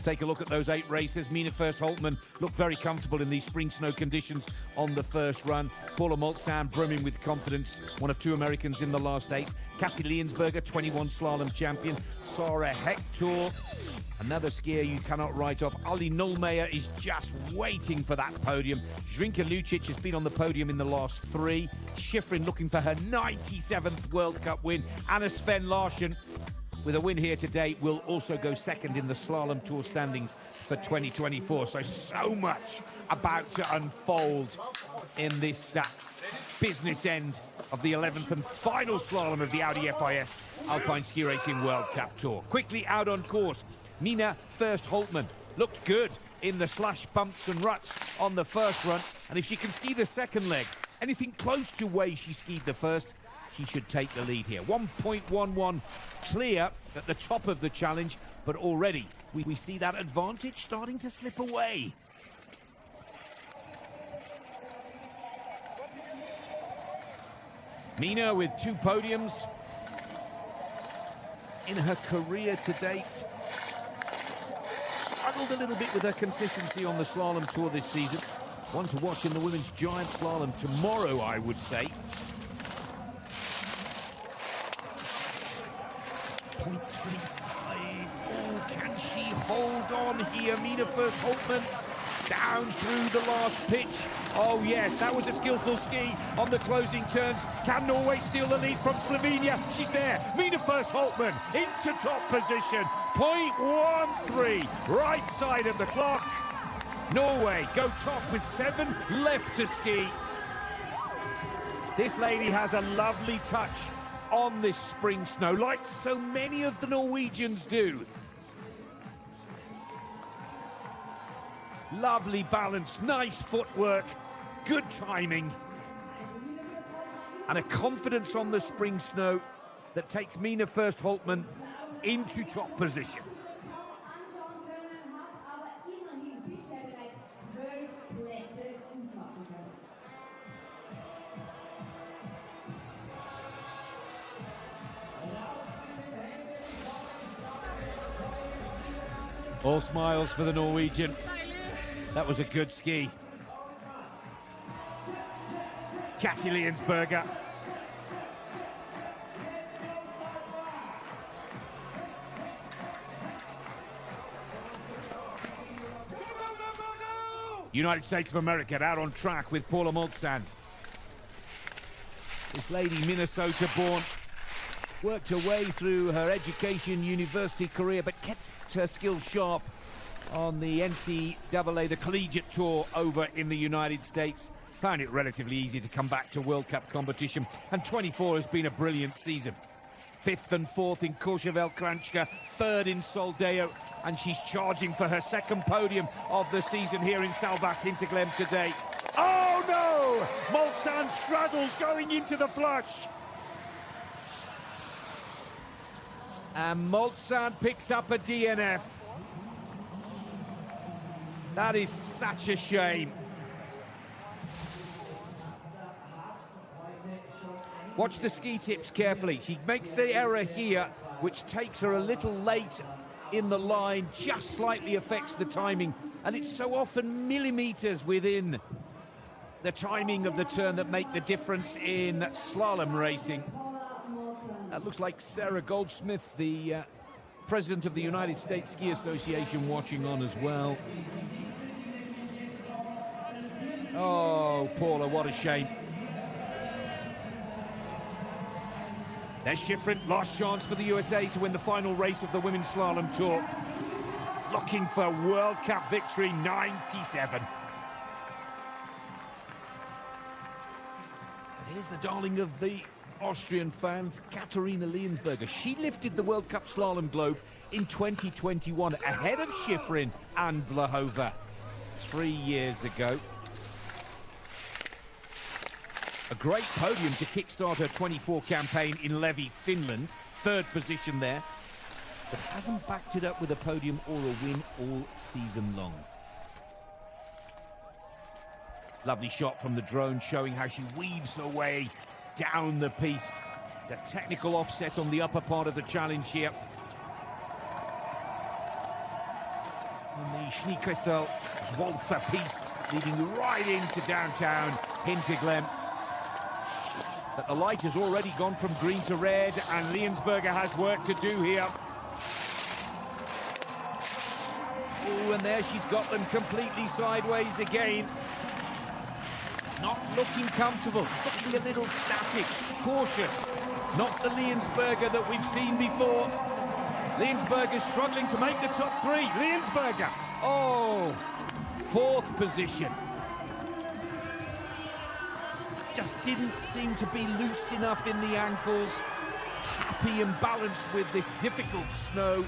take a look at those 8 races. Mina First-Holtmann looked very comfortable in these spring snow conditions on the first run. Paula Moltzan brimming with confidence, one of 2 Americans in the last 8. Katie Liensberger, 21 slalom champion. Sarah Hector, another skier you cannot write off. Ali Nulmeyer is just waiting for that podium. Zrinka Lucic has been on the podium in the last 3. Schifrin looking for her 97th World Cup win. Anna Sven Larsen, with a win here today, will also go second in the Slalom Tour standings for 2024. So much about to unfold in this business end of the 11th and final slalom of the Audi FIS Alpine Ski Racing World Cup Tour. Quickly out on course, Mina First-Holtmann looked good in the slash bumps and ruts on the first run, and if she can ski the second leg, anything close to way she skied the first, she should take the lead here. 1.11 clear at the top of the challenge, but already we see that advantage starting to slip away. Mina with 2 podiums in her career to date. Struggled a little bit with her consistency on the slalom tour this season. One to watch in the women's giant slalom tomorrow, I would say. 0.35. Oh, can she hold on here? Mina First-Holtmann down through the last pitch. Oh yes, that was a skillful ski on the closing turns. Can Norway steal the lead from Slovenia? She's there. Mina First-Holtmann into top position. 0.13, right side of the clock. Norway go top with 7 left to ski. This lady has a lovely touch on this spring snow, like so many of the Norwegians do. Lovely balance, nice footwork, good timing, and a confidence on the spring snow that takes Mina First-Holtmann into top position. All smiles for the Norwegian. That was a good ski. Katie Liensberger. United States of America out on track with Paula Moltzan. This lady, Minnesota-born, worked her way through her education, university career, but kept her skills sharp on the NCAA, the collegiate tour over in the United States. Found it relatively easy to come back to World Cup competition, and 24 has been a brilliant season. 5th and 4th in Courchevel Kranjska, 3rd in Soldeo, and she's charging for her 2nd podium of the season here in Saalbach Hinterglemm today. Oh no! Moltzan struggles going into the flush. And Moltzan picks up a DNF. That is such a shame. Watch the ski tips carefully. She makes the error here, which takes her a little late in the line, just slightly affects the timing. And it's so often millimeters within the timing of the turn that make the difference in slalom racing. That looks like Sarah Goldsmith, the president of the United States Ski Association, watching on as well. Oh, Paula, what a shame. There's Schifrin, last chance for the USA to win the final race of the Women's Slalom Tour. Looking for World Cup victory, 97. And here's the darling of the Austrian fans, Katharina Liensberger. She lifted the World Cup Slalom Globe in 2021 ahead of Schifrin and Vlahova 3 years ago. A great podium to kickstart her 24 campaign in Levi, Finland. 3rd position there, but hasn't backed it up with a podium or a win all season long. Lovely shot from the drone showing how she weaves her way down the piece. It's a technical offset on the upper part of the challenge here. the Schneekristal Zwolfer Piste, leading right into downtown Hinterglemm. But the light has already gone from green to red, and Liensberger has work to do here. Oh, and there she's got them completely sideways again. Not looking comfortable, looking a little static, cautious. Not the Liensberger that we've seen before. Liensberger struggling to make the top three. Liensberger, oh, fourth position. Just didn't seem to be loose enough in the ankles. Happy and balanced with this difficult snow.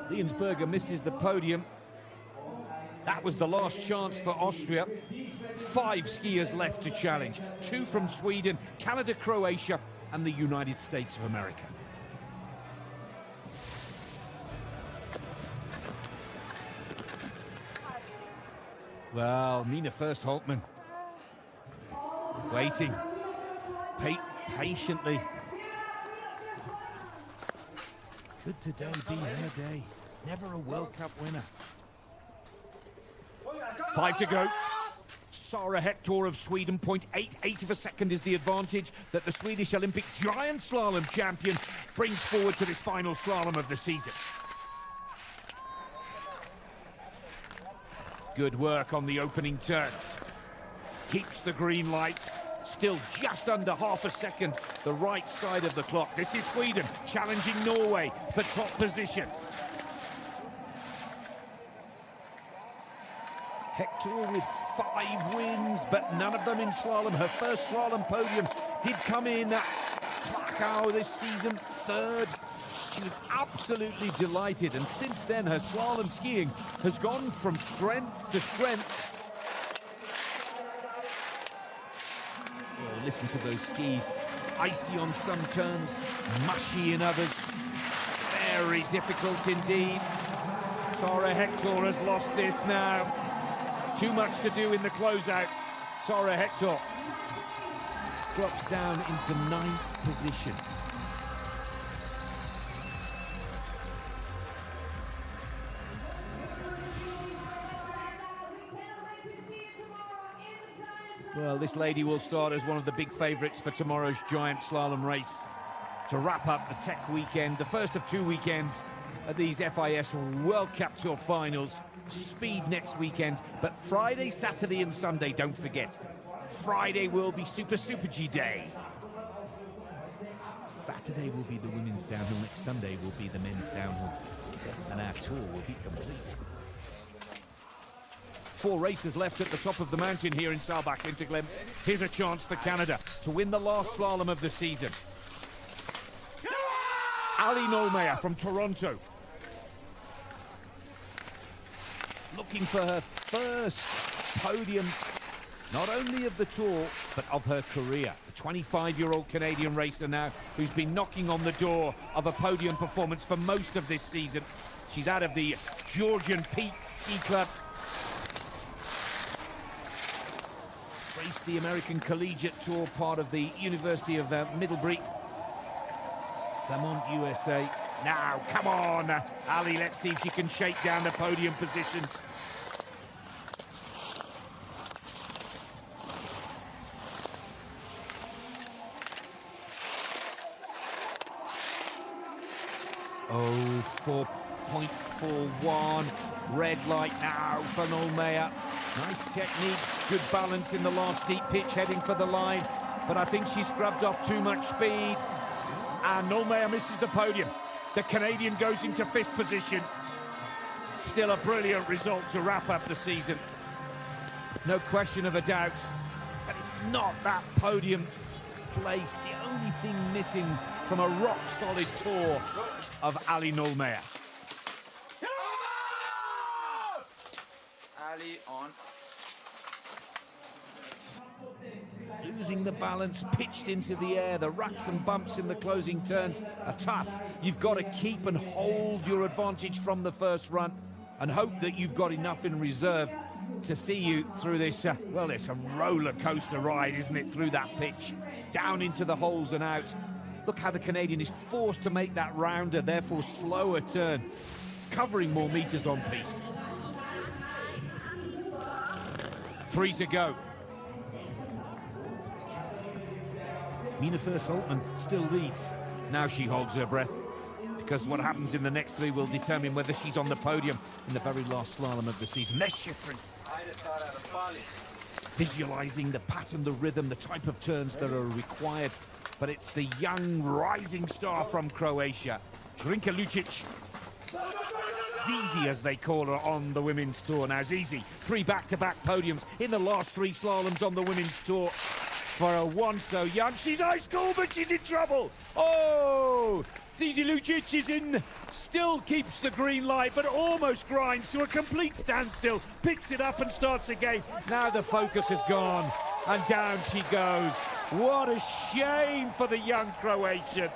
Liensberger misses the podium. That was the last chance for Austria. 5 skiers left to challenge. 2 from Sweden, Canada, Croatia, and the United States of America. Well, Nina First-Holtmann waiting patiently. Could today be her day? Never a World Cup winner. 5 to go. Sara Hector of Sweden, 0.88 of a second is the advantage that the Swedish Olympic giant slalom champion brings forward to this final slalom of the season. Good work on the opening turns. Keeps the green light. Still just under half a second, the right side of the clock. This is Sweden challenging Norway for top position. Hector with 5 wins, but none of them in slalom. Her first slalom podium did come in at Krakow this season, 3rd. She was absolutely delighted, and since then her slalom skiing has gone from strength to strength. Oh, listen to those skis. Icy on some turns, mushy in others. Very difficult indeed. Sara Hector has lost this now. Too much to do in the closeout. Sara Hector drops down into 9th position. Well, this lady will start as one of the big favourites for tomorrow's giant slalom race. To wrap up the tech weekend, the first of 2 weekends of these FIS World Cup Tour finals. Speed next weekend, but Friday, Saturday and Sunday, don't forget. Friday will be Super G Day. Saturday will be the women's downhill. Next Sunday will be the men's downhill. And our tour will be complete. 4 races left at the top of the mountain here in Saalbach, Hinterglemm. Here's a chance for Canada to win the last slalom of the season. Ali Nolmeyer from Toronto. Looking for her first podium, not only of the tour, but of her career. The 25-year-old Canadian racer now, who's been knocking on the door of a podium performance for most of this season. She's out of the Georgian Peaks Ski Club. Raced the American Collegiate Tour, part of the University of Middlebury. Vermont, USA. Now, come on, Ali, let's see if she can shake down the podium positions. Oh, 4.41. Red light now for Nolmeyer. Nice technique, good balance in the last steep pitch, heading for the line. But I think she scrubbed off too much speed. And Nolmeyer misses the podium. The Canadian goes into 5th position. Still a brilliant result to wrap up the season. No question of a doubt. But it's not that podium place. The only thing missing from a rock-solid tour of Ali Nolmeyer. Ali on. Losing the balance, pitched into the air. The ruts and bumps in the closing turns are tough. You've got to keep and hold your advantage from the first run and hope that you've got enough in reserve to see you through this, well, it's a roller coaster ride, isn't it, through that pitch. down into the holes and out. Look how the Canadian is forced to make that rounder, therefore slower turn, covering more meters on piste. 3 to go. Mina First-Holtmann still leads. Now she holds her breath, because what happens in the next 3 will determine whether she's on the podium in the very last slalom of the season. There's Schifrin. Visualizing the pattern, the rhythm, the type of turns that are required. But it's the young rising star from Croatia, Zrinka Lucic. Zizi, as they call her on the women's tour. Now Zizi, 3 back-to-back podiums in the last 3 slaloms on the women's tour. For a one so young, she's high school, but she's in trouble. Oh, Zizi Lucic is in, still keeps the green light, but almost grinds to a complete standstill, picks it up and starts again. Now the focus has gone, and down she goes. What a shame for the young Croatian.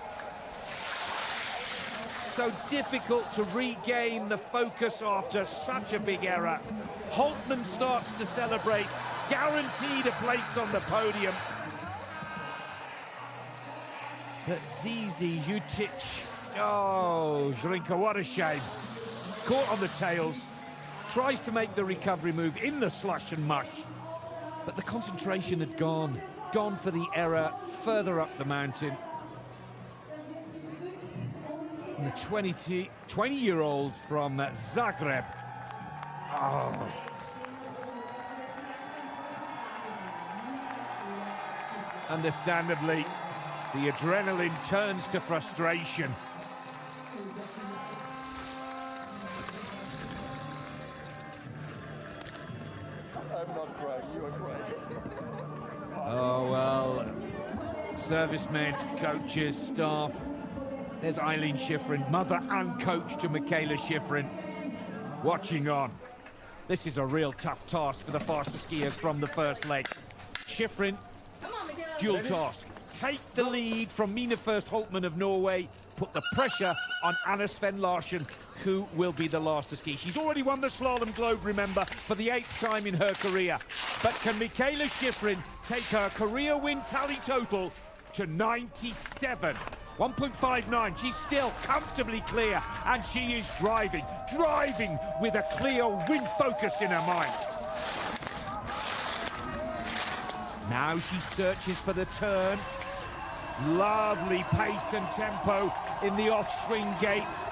So difficult to regain the focus after such a big error. Holtmann starts to celebrate, guaranteed a place on the podium. But Zizi Lucic, oh, Zrinka, what a shame. Caught on the tails, tries to make the recovery move in the slush and mush. But the concentration had gone for the error further up the mountain. And the 20-year-old from Zagreb. Oh. Understandably, the adrenaline turns to frustration. I'm not crying, you are crying. Oh, well, servicemen, coaches, staff. There's Eileen Schifrin, mother and coach to Michaela Schifrin, watching on. This is a real tough task for the faster skiers from the first leg. Schifrin, dual task. Take the lead from Mina First-Holtmann of Norway, put the pressure on Anna Sven Larsen, who will be the last to ski. She's already won the Slalom Globe, remember, for the 8th time in her career. But can Michaela Schifrin take her career win tally total to 97? 1.59, she's still comfortably clear, and she is driving with a clear win focus in her mind. Now she searches for the turn. Lovely pace and tempo in the off-swing gates.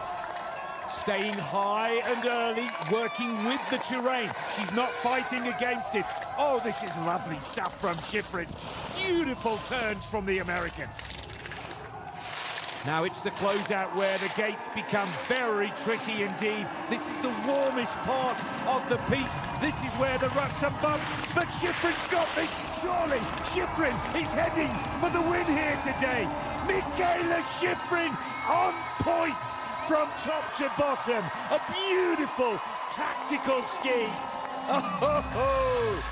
Staying high and early, working with the terrain. She's not fighting against it. Oh, this is lovely stuff from Schifrin. Beautiful turns from the American. Now it's the closeout where the gates become very tricky indeed. This is the warmest part of the piste. This is where the ruts and bumps. But Schifrin's got this, surely. Schifrin is heading for the win here today. Michaela Schifrin on point from top to bottom. A beautiful tactical ski. Oh,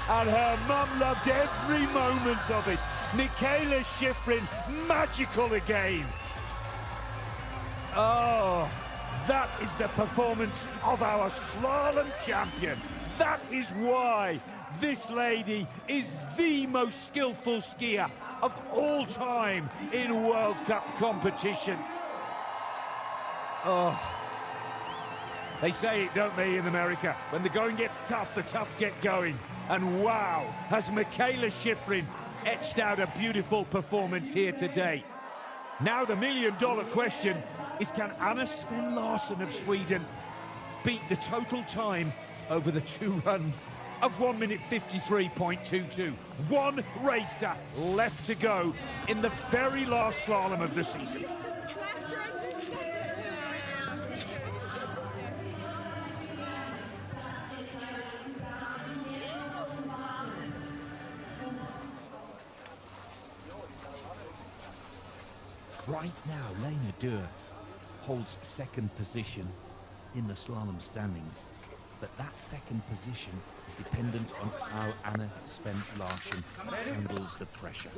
and her mum loved every moment of it. Michaela Schifrin, magical again. Oh, that is the performance of our slalom champion. That is why this lady is the most skillful skier of all time in World Cup competition. Oh, they say it, don't they, in America? When the going gets tough, the tough get going. And wow, has Michaela Schifrin etched out a beautiful performance here today. Now the million-dollar question is, can Anna Sven Larsen of Sweden beat the total time over the 2 runs of 1 minute 53.22? One racer left to go in the very last slalom of the season. Right now, Lena Dürr holds second position in the slalom standings, but that second position is dependent on how Anna Sven Larsen handles the pressure.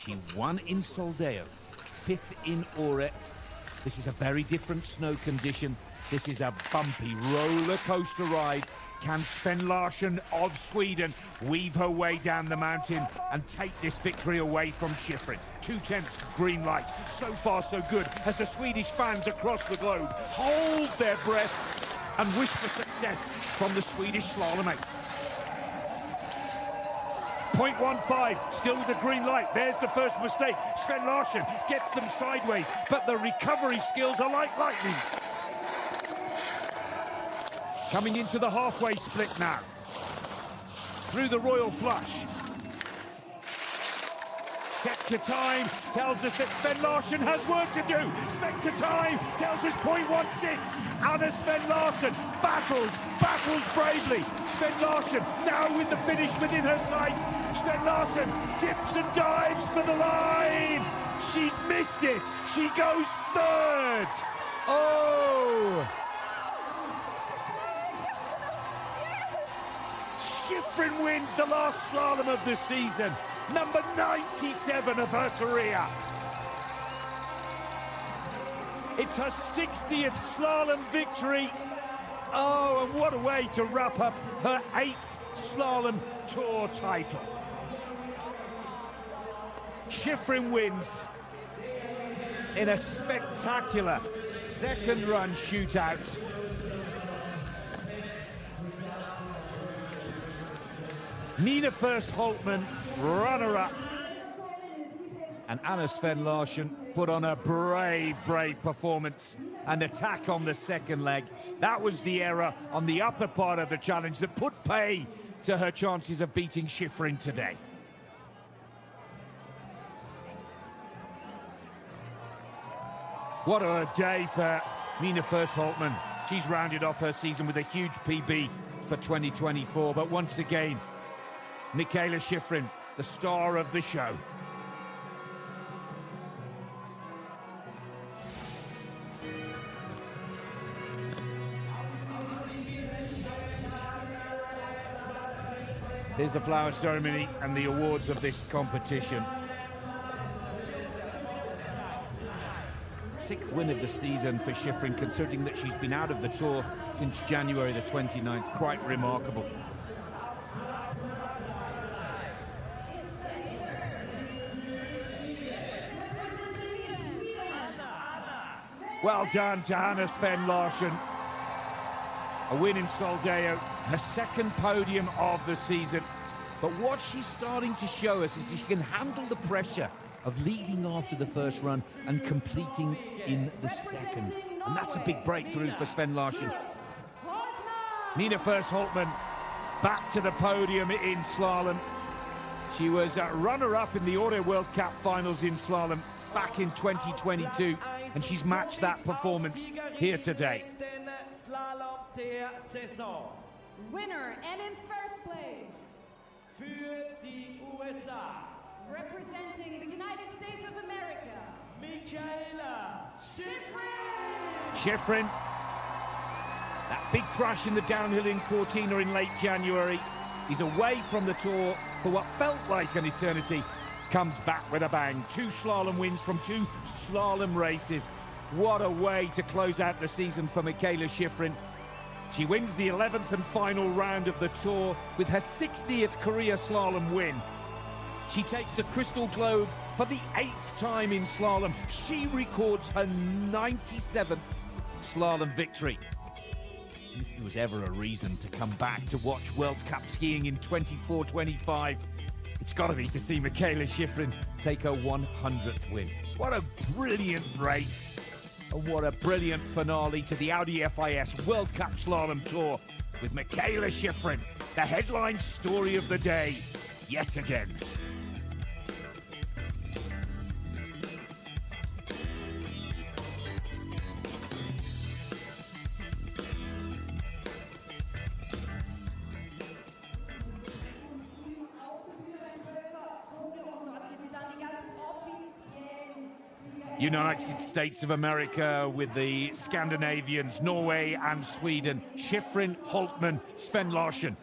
She won in Soldeo, 5th in Åre. This is a very different snow condition. This is a bumpy roller coaster ride Can Sven Larsson of Sweden weave her way down the mountain and take this victory away from Schifrin? 2/10 green light. So far so good as the Swedish fans across the globe hold their breath and wish for success from the Swedish slalom ace. 0.15, still with the green light. There's the first mistake. Sven Larsson gets them sideways, but the recovery skills are like lightning. Coming into the halfway split now. Through the royal flush. Set to time tells us that Sven Larsson has work to do. Set to time tells us 0.16. Anna Sven Larsson battles bravely. Sven Larsson now with the finish within her sight. Sven Larsson dips and dives for the line. She's missed it. She goes third. Oh! Schifrin wins the last slalom of the season. Number 97 of her career. It's her 60th slalom victory. Oh, and what a way to wrap up her 8th slalom tour title. Schifrin wins in a spectacular second run shootout. Nina First-Holtman, runner-up. And Anna Sven Larsson put on a brave performance and attack on the second leg. That was the error on the upper part of the challenge that put pay to her chances of beating Schifrin today. What a day for Nina First-Holtman. She's rounded off her season with a huge PB for 2024, but once again, Mikaela Schifrin, the star of the show. Here's the flower ceremony and the awards of this competition. 6th win of the season for Schifrin, considering that she's been out of the tour since January the 29th. Quite remarkable. Well done to Anna Sven Larsson. A win in Soldeo, her 2nd podium of the season. But what she's starting to show us is she can handle the pressure of leading after the first run and completing in the second. And that's a big breakthrough for Sven Larsson. Nina First-Holtman back to the podium in slalom. She was a runner-up in the Auto World Cup finals in slalom back in 2022. And she's matched that performance here today. Winner and in first place, representing the United States of America, Mikaela Schifrin. Schifrin, that big crash in the downhill in Cortina in late January. He's away from the tour for what felt like an eternity. Comes back with a bang. 2 slalom wins from 2 slalom races. What a way to close out the season for Mikaela Schifrin. She wins the 11th and final round of the tour with her 60th career slalom win. She takes the Crystal Globe for the 8th time in slalom. She records her 97th slalom victory. If there was ever a reason to come back to watch World Cup skiing in 24-25, it's got to be to see Mikaela Schifrin take her 100th win. What a brilliant race. And what a brilliant finale to the Audi FIS World Cup Slalom Tour with Mikaela Schifrin, the headline story of the day, yet again. United States of America with the Scandinavians, Norway and Sweden. Schifrin, Holtman, Sven Larsson,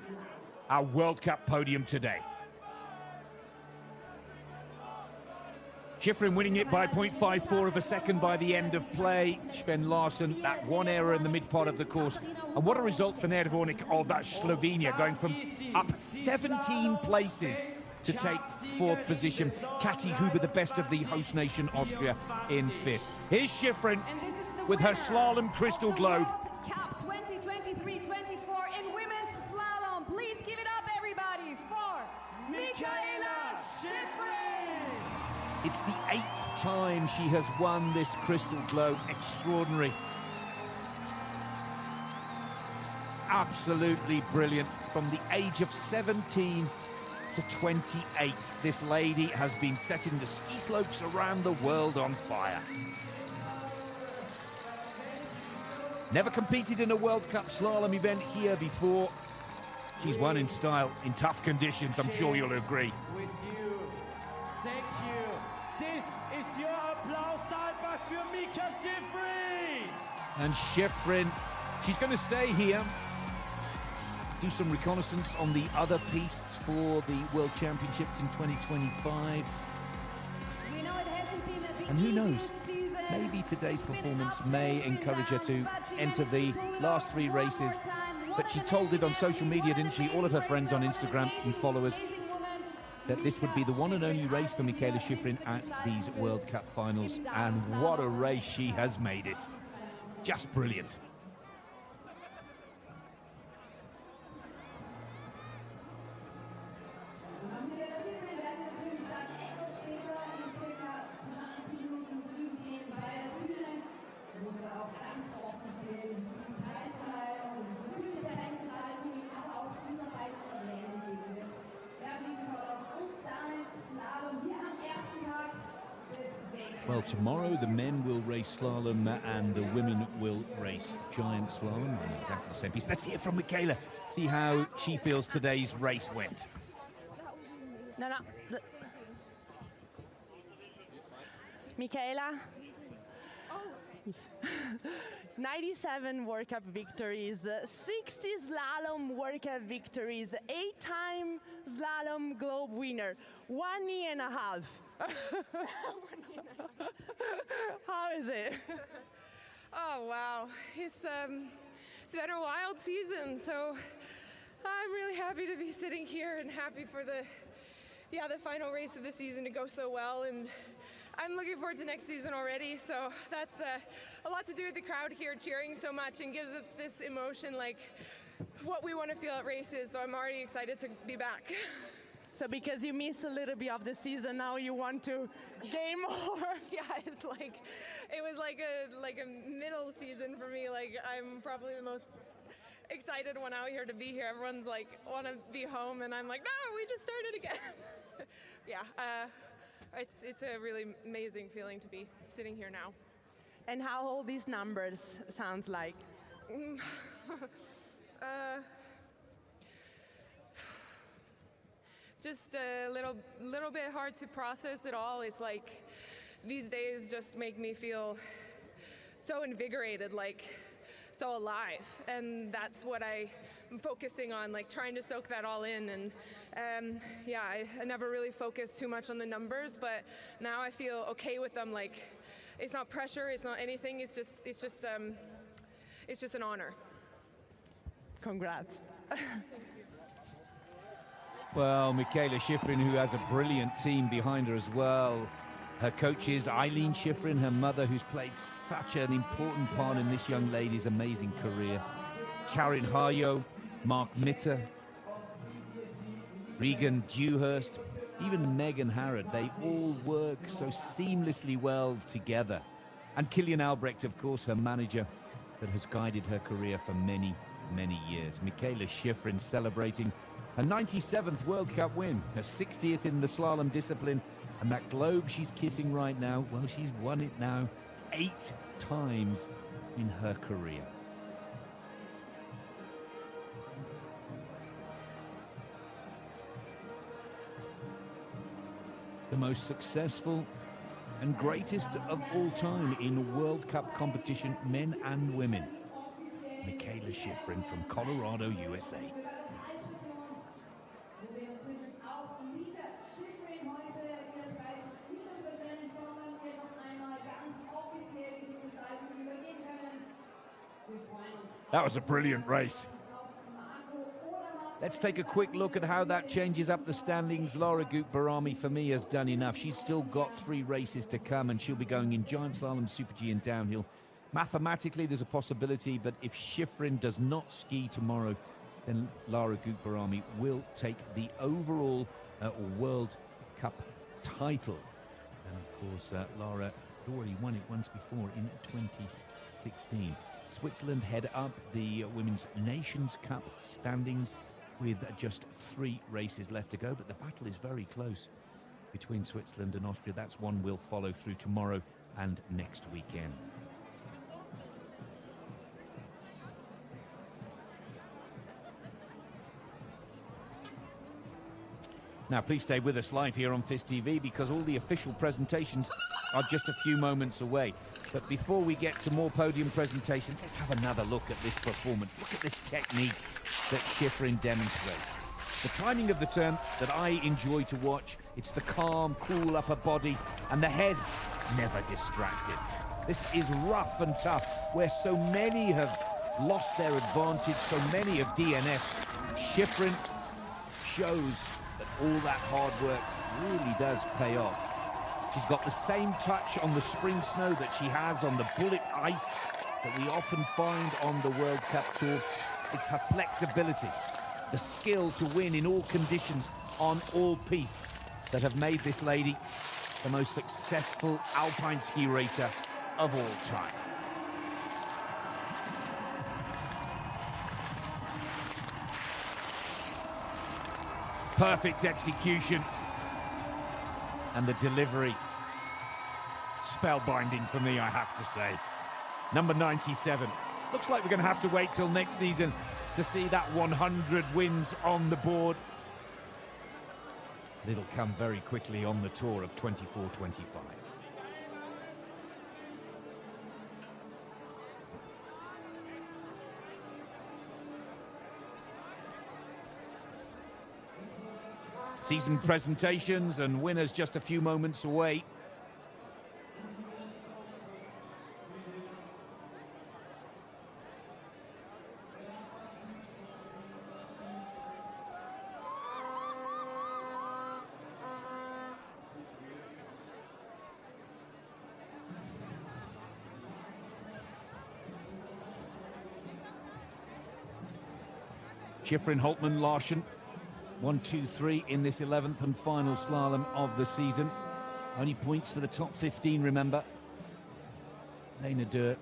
our World Cup podium today. Schifrin winning it by 0.54 of a second by the end of play. Sven Larsson, that one error in the mid part of the course. And what a result for Nervornik of Slovenia, going from up 17 places to take fourth position. Kati Huber, the best of the host nation, Austria, in fifth. Here's Schifrin with her slalom crystal globe. Cup 2023-24 in women's slalom. Please give it up, everybody, for Michaela Schifrin. It's the 8th time she has won this crystal globe. Extraordinary. Absolutely brilliant. From the age of 17 to 28, this lady has been setting the ski slopes around the world on fire. Never competed in a World Cup slalom event here before. She's won in style, in tough conditions, I'm sure you'll agree. With you. Thank you. This is your applause, Saalbach, for Mika Schifrin. And Schifrin, she's going to stay here, do some reconnaissance on the other pistes for the World Championships in 2025. We know it hasn't been the And who knows, easiest season. maybe today's performance may encourage her to enter the last 3 races. But she told it on social media, didn't she? All of her friends on Instagram and followers, that this would be the one and only race for Michaela Schifrin at these World Cup finals. And what a race she has made it. Just brilliant. Well, tomorrow the men will race slalom and the women will race giant slalom on exactly the same piece. Let's hear from Michaela, see how she feels today's race went. No. Michaela? 97 World Cup victories, 60 slalom World Cup victories, 8-time slalom globe winner, 1 year and a half. How is it? Oh, wow. It's been a wild season, so I'm really happy to be sitting here and happy for the final race of the season to go so well. And I'm looking forward to next season already, so that's a lot to do with the crowd here cheering so much and gives us this emotion, like what we want to feel at races, so I'm already excited to be back. So because you missed a little bit of the season, now you want to gain more? Yeah, it was like a middle season for me. Like, I'm probably the most excited one out here to be here. Everyone's like, want to be home, and I'm like, no, we just started again. Yeah, it's a really amazing feeling to be sitting here now. And how all these numbers sounds like? Just a little bit hard to process it all. It's like these days just make me feel so invigorated, like so alive, and that's what I'm focusing on, like trying to soak that all in. And I never really focused too much on the numbers, but now I feel okay with them. Like, it's not pressure, it's not anything. It's just an honor. Congrats. Well, Michaela Schifrin, who has a brilliant team behind her as well. Her coach is Eileen Schifrin, her mother, who's played such an important part in this young lady's amazing career. Karin Harjo, Mark Mitter, Regan Dewhurst, even Megan Harrod, they all work so seamlessly well together. And Kilian Albrecht, of course, her manager, that has guided her career for many, many years. Michaela Schifrin celebrating her 97th World Cup win, her 60th in the slalom discipline, and that globe she's kissing right now, well, she's won it now 8 times in her career. The most successful and greatest of all time in World Cup competition, men and women. Michaela Schifrin from Colorado, USA. That was a brilliant race. Let's take a quick look at how that changes up the standings. Lara Gut-Barami, for me, has done enough. She's still got 3 races to come, and she'll be going in giant slalom, super G, and downhill. Mathematically, there's a possibility, but if Schifrin does not ski tomorrow, then Lara Gut-Barami will take the overall World Cup title. And of course, Lara had already won it once before in 2016. Switzerland head up the Women's Nations Cup standings with just 3 races left to go, but the battle is very close between Switzerland and Austria. That's one we'll follow through tomorrow and next weekend. Now, please stay with us live here on FIS TV, because all the official presentations are just a few moments away. But before we get to more podium presentations, let's have another look at this performance. Look at this technique that Schifrin demonstrates. The timing of the turn that I enjoy to watch. It's the calm, cool upper body, and the head never distracted. This is rough and tough, where so many have lost their advantage, so many have DNF. Schifrin shows that all that hard work really does pay off. She's got the same touch on the spring snow that she has on the bullet ice that we often find on the World Cup Tour. It's her flexibility, the skill to win in all conditions on all pistes that have made this lady the most successful alpine ski racer of all time. Perfect execution, and the delivery spellbinding for me, I have to say. Number 97. Looks like we're going to have to wait till next season to see that 100 wins on the board. It'll come very quickly on the tour of 24-25. Season presentations and winners just a few moments away. Schifrin, Holtmann, Larsen. 1, 2, 3 in this 11th and final slalom of the season. Only points for the top 15, remember. Lena Dürr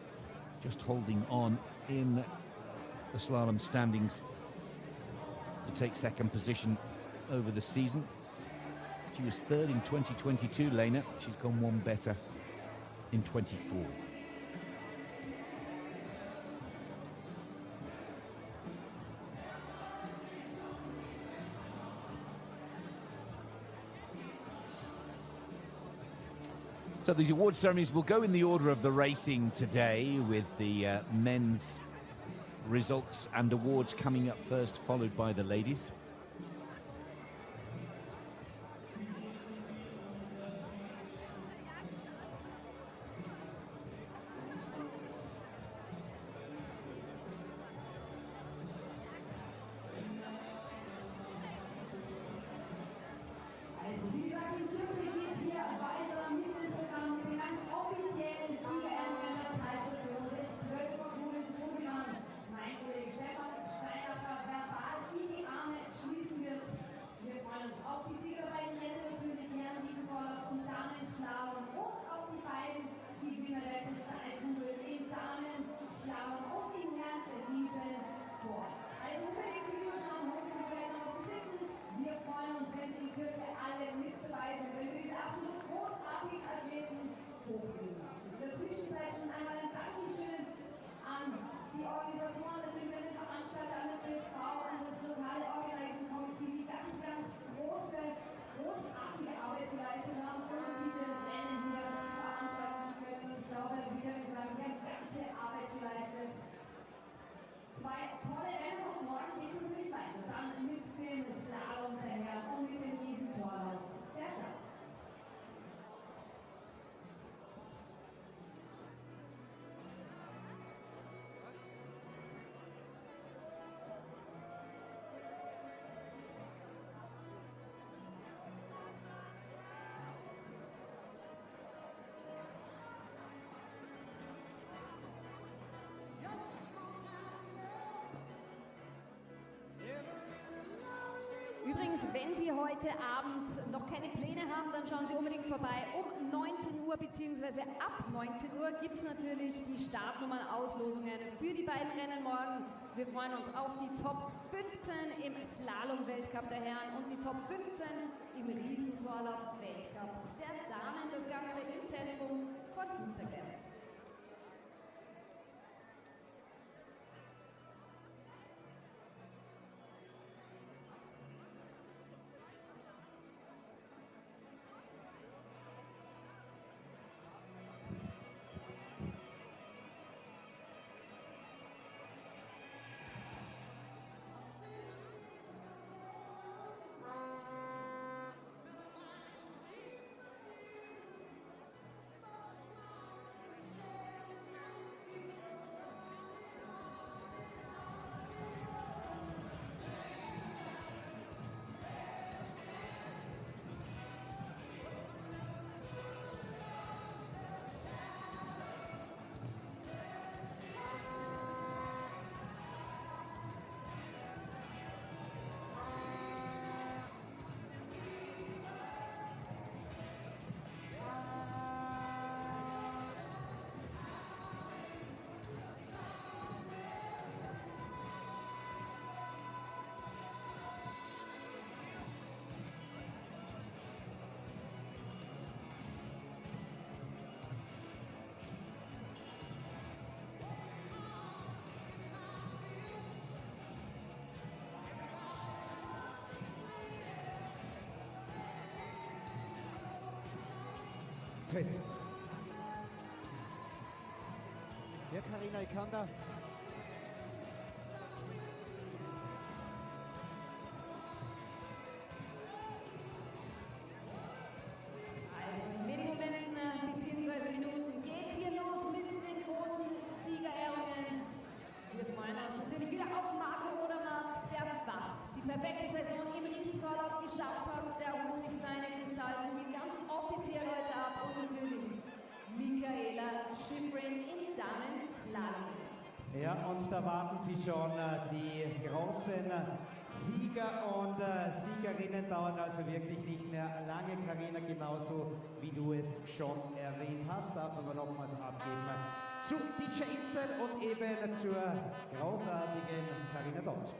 just holding on in the slalom standings to take second position over the season. She was third in 2022, Lena. She's gone one better in 24. So these award ceremonies will go in the order of the racing today, with the men's results and awards coming up first, followed by the ladies. Übrigens, wenn Sie heute Abend noch keine Pläne haben, dann schauen Sie unbedingt vorbei. Um 19 Uhr bzw. ab 19 Uhr gibt es natürlich die Startnummern-Auslosungen für die beiden Rennen morgen. Wir freuen uns auf die Top 15 im Slalom-Weltcup der Herren und die Top 15 im Riesentorlauf-Weltcup der Damen. Das Ganze im Zentrum von Hinterglemm. Test. Ja, Carina, ich kann da. Minuten geht's hier los mit den großen Siegerehrungen. Wir freuen uns natürlich wieder auf Marco Odermatt, der fast die perfekte Saison im Riesentorlauf geschafft hat. Der holt sich seine Kristallkugel ganz offiziell heute ab und natürlich Michaela Schifrin im Damen-Slalom. Ja, und da warten Sie schon die großen Sieger und Siegerinnen, dauern also wirklich nicht mehr lange. Carina, genauso wie du es schon erwähnt hast, darf aber nochmals abgeben zu DJ Instel und eben zur großartigen Carina Dott.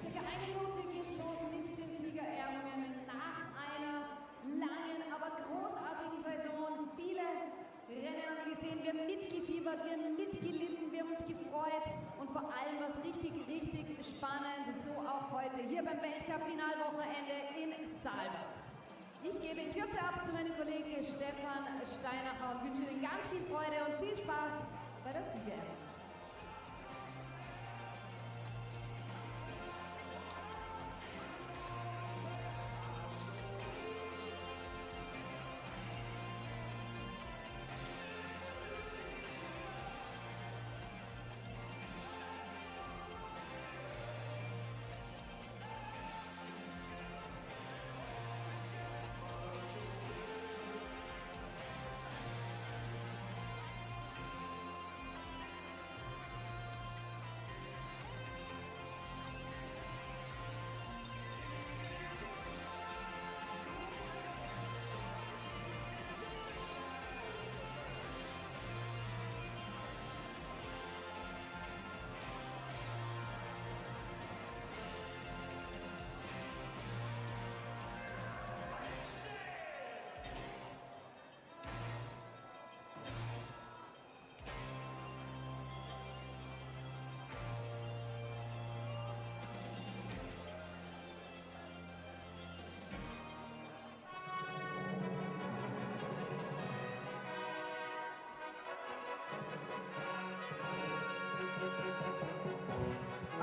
Circa eine Minute geht's los mit den Siegerehrungen nach einer langen, aber großartigen Saison. Viele Rennen haben wir gesehen, wir haben mitgefiebert, wir haben mitgelitten, wir haben uns gefreut und vor allem was richtig, richtig spannend, so auch heute hier beim Weltcup-Finalwochenende in Saalbach. Ich gebe in Kürze ab zu meinem Kollegen Stefan Steinacher und wünsche Ihnen ganz viel Freude und viel Spaß bei der Siegerehrung.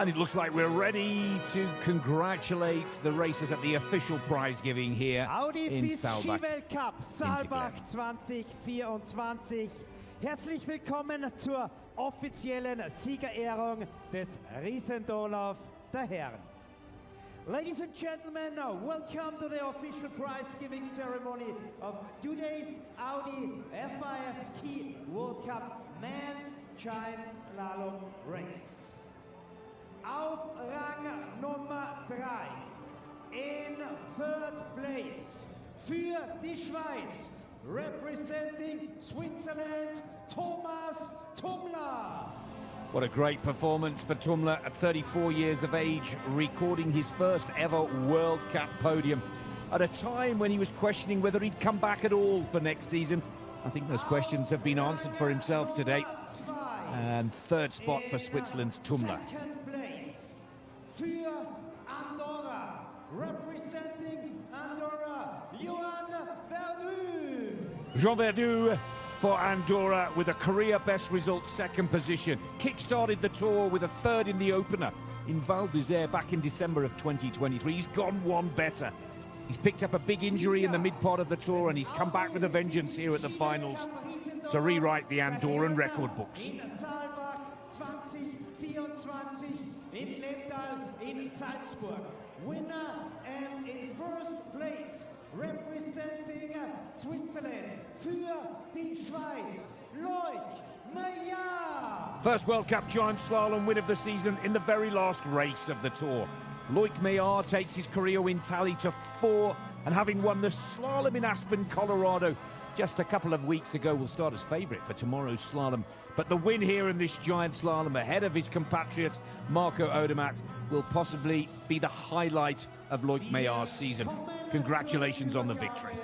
And it looks like we're ready to congratulate the racers at the official prize giving here Audi in FIS Saalbach. Skiweltcup Saalbach 2024. Herzlich willkommen zur offiziellen Siegerehrung des Riesendorlauf der Herren. Ladies and gentlemen, welcome to the official prize-giving ceremony of today's Audi FIS Ski World Cup Men's Giant Slalom Race. Auf Rang Nummer 3, in third place, für die Schweiz, representing Switzerland, Thomas Tumler. What a great performance for Tumler at 34 years of age, recording his first ever World Cup podium at a time when he was questioning whether he'd come back at all for next season. I think those questions have been answered for himself today. And third spot for Switzerland's Tumler. Second place, für Andorra, representing Andorra, Johan Verdu. Jean Verdu for Andorra with a career best result, second position. Kick-started the tour with a third in the opener in Val d'Isère back in December of 2023. He's gone one better. He's picked up a big injury in the mid part of the tour and he's come back with a vengeance here at the finals to rewrite the Andorran record books. In Saalbach 2024, in Lebdal, in Salzburg. Winner and in first place, representing Switzerland, für die Schweiz, Loic Meillard. First World Cup giant slalom win of the season in the very last race of the tour. Loic Meillard takes his career win tally to 4, and having won the slalom in Aspen, Colorado just a couple of weeks ago, will start as favourite for tomorrow's slalom. But the win here in this giant slalom ahead of his compatriot Marco Odermatt will possibly be the highlight of Loic Meillard's season. Congratulations on the victory.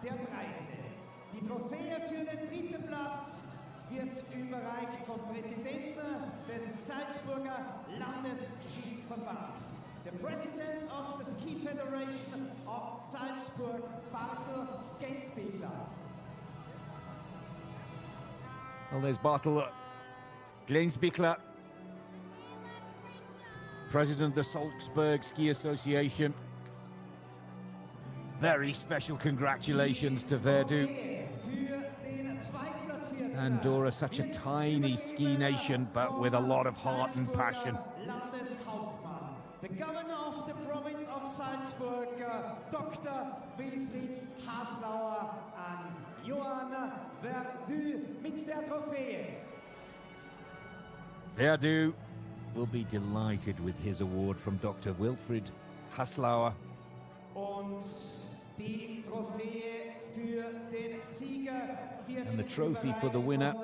Der Preise. Die Trophäe für den dritten Platz wird überreicht vom Präsidenten des Salzburger Landesskiverband. The President of the Ski Federation of Salzburg, Bartel Gensbichler. Well, there's Bartel Gensbichler, President of the Salzburg Ski Association. Very special congratulations to Verdu. Andorra, such a tiny ski nation, but with a lot of heart and passion. The governor of the province of Salzburg, Dr. Wilfried Haslauer, an Johan Verdu mit der Trophäe. Verdu will be delighted with his award from Dr. Wilfried Haslauer. Und die Trophäe für den Sieger wird And the trophy for the winner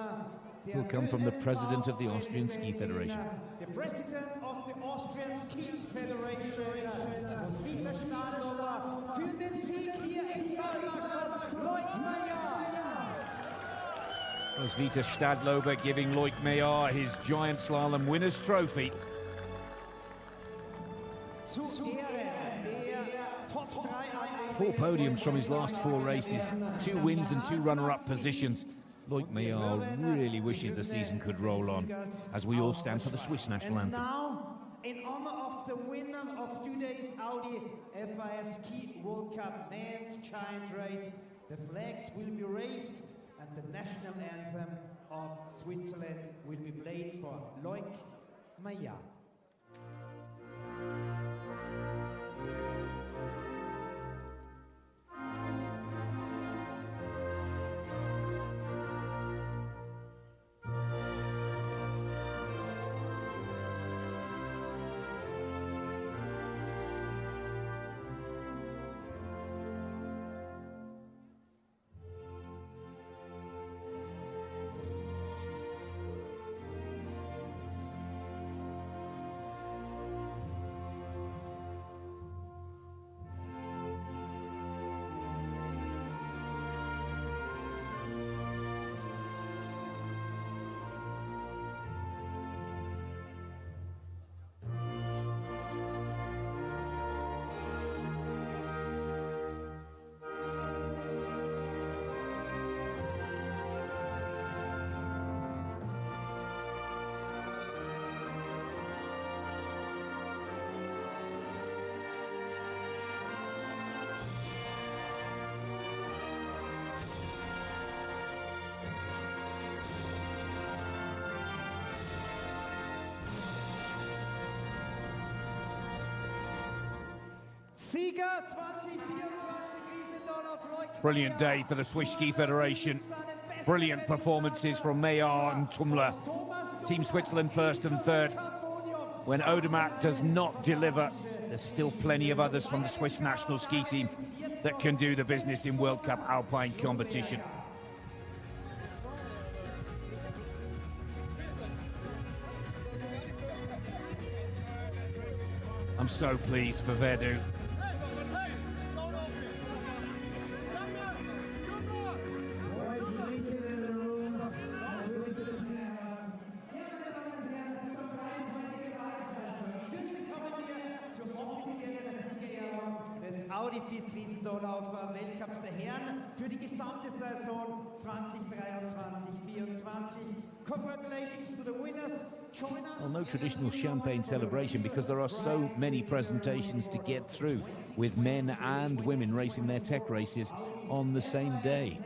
will come from the president of the Austrian Ski Federation. The president of the Austrian Ski Federation, Roswitha Stadlober, für den Sieg hier in Saalbach, Loic Meillard. Roswitha Stadlober giving Loic Meillard his giant slalom winner's trophy. Zu Ehre der Top 3 4 podiums from his last 4 races, 2 wins and 2 runner-up positions. Loic Meillard really wishes the season could roll on as we all stand for the Swiss national And anthem. now, in honor of the winner of today's Audi FIS Ski World Cup Men's Giant Race, the flags will be raised and the national anthem of Switzerland will be played for Loic Meillard. Sieger 2024 Riesendoll auf Leuk. Brilliant day for the Swiss Ski Federation. Brilliant performances from Maillard and Tumler. Team Switzerland first and third. When Odermatt does not deliver, there's still plenty of others from the Swiss national ski team that can do the business in World Cup Alpine competition. I'm so pleased for Verdu. Audi FIS Riesendorlauf Weltcups der Herren für die gesamte Saison 2023-24. Congratulations to the winners. Join us. Well, no traditional champagne celebration because there are so many presentations to get through, with men and women racing their tech races on the same day.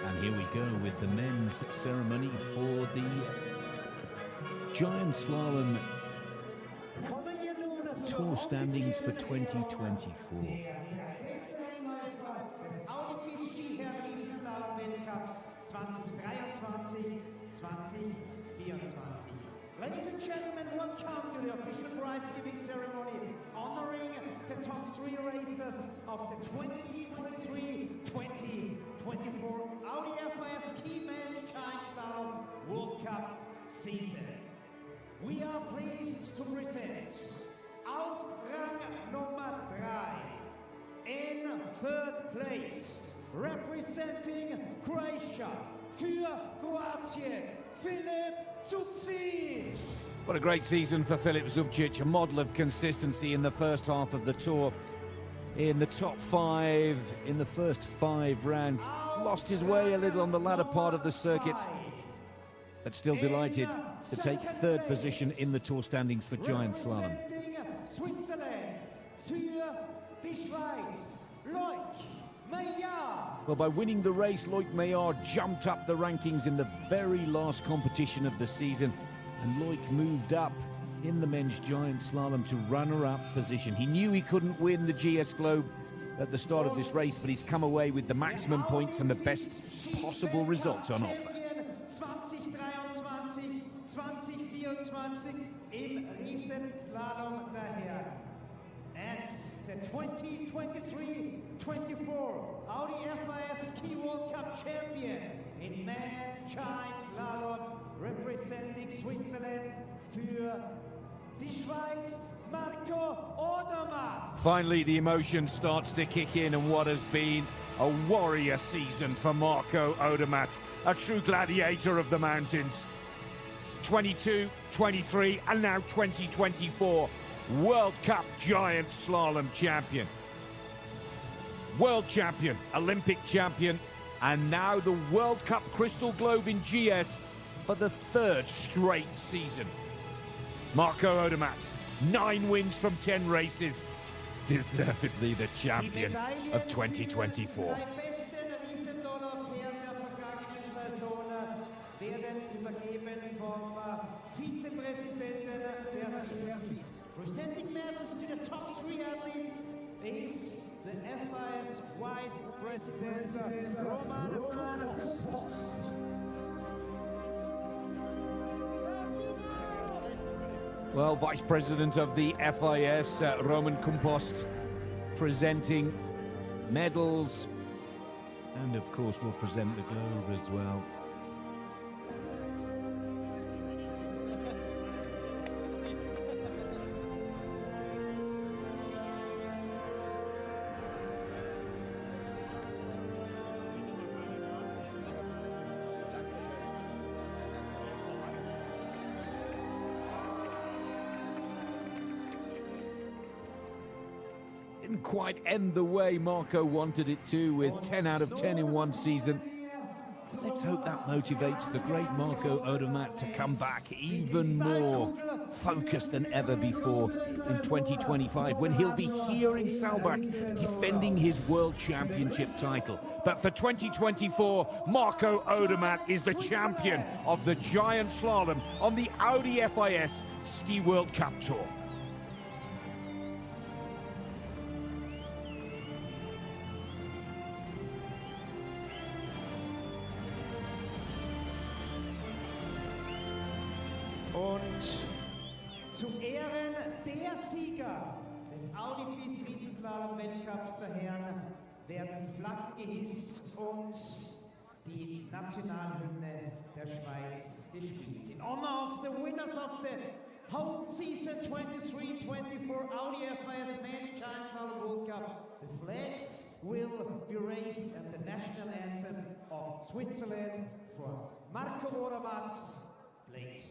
And here we go with the men's ceremony for the Giant Slalom Tour standings for 2024. Ladies and gentlemen, welcome to the official prize-giving ceremony honoring the top three racers of the 2023-2024 Audi FIS Ski Men's Giant Slalom World Cup season. We are pleased to present auf Rang Nummer 3 in third place, representing Croatia, für Kroatien, Filip Zubcic. What a great season for Filip Zubcic, a model of consistency in the first half of the tour. In the top 5 in the first 5 rounds, lost his way a little on the latter part of the circuit. but still delighted to take third position in the Tour standings for Giant Slalom. Switzerland für die Schweiz, Loic Meillard. Well, by winning the race, Loic Meillard jumped up the rankings in the very last competition of the season, and Loic moved up in the men's giant slalom to runner-up position. He knew he couldn't win the GS Globe at the start of this race, but he's come away with the maximum points and the best possible results on offer. 2023, 2024 im Riesenslalom daher. And the 2023-24 Audi FIS Ski World Cup champion in men's giant slalom, representing Switzerland für die Schweiz, Marco Odermatt. Finally, the emotion starts to kick in, and what has been a warrior season for Marco Odermatt, a true gladiator of the mountains. 22, 23, and now 2024 World Cup Giant Slalom champion. World champion, Olympic champion, and now the World Cup Crystal Globe in GS for the third straight season. Marco Odermatt, 9 wins from 10 races, deservedly the champion of 2024. Presenting medals to the top 3 athletes is the FIS Vice President, Roman Compost. Well, Vice President of the FIS, Roman Compost, presenting medals, and of course will present the globe as well. Didn't quite end the way Marco wanted it to, with 10 out of 10 in one season. Let's hope that motivates the great Marco Odermatt to come back even more focused than ever before in 2025, when he'll be here in Saalbach defending his World Championship title. But for 2024, Marco Odermatt is the champion of the Giant Slalom on the Audi FIS Ski World Cup Tour. Und zu Ehren der Sieger des Audi FIS Riesenslalom-Weltcups der Herren werden die Flaggen gehisst und die Nationalhymne der Schweiz gespielt. In honor of the winners of the whole season 23-24 Audi FIS Men's Giant Slalom World Cup, the flags will be raised and the national anthem of Switzerland for Marco Odermatt played.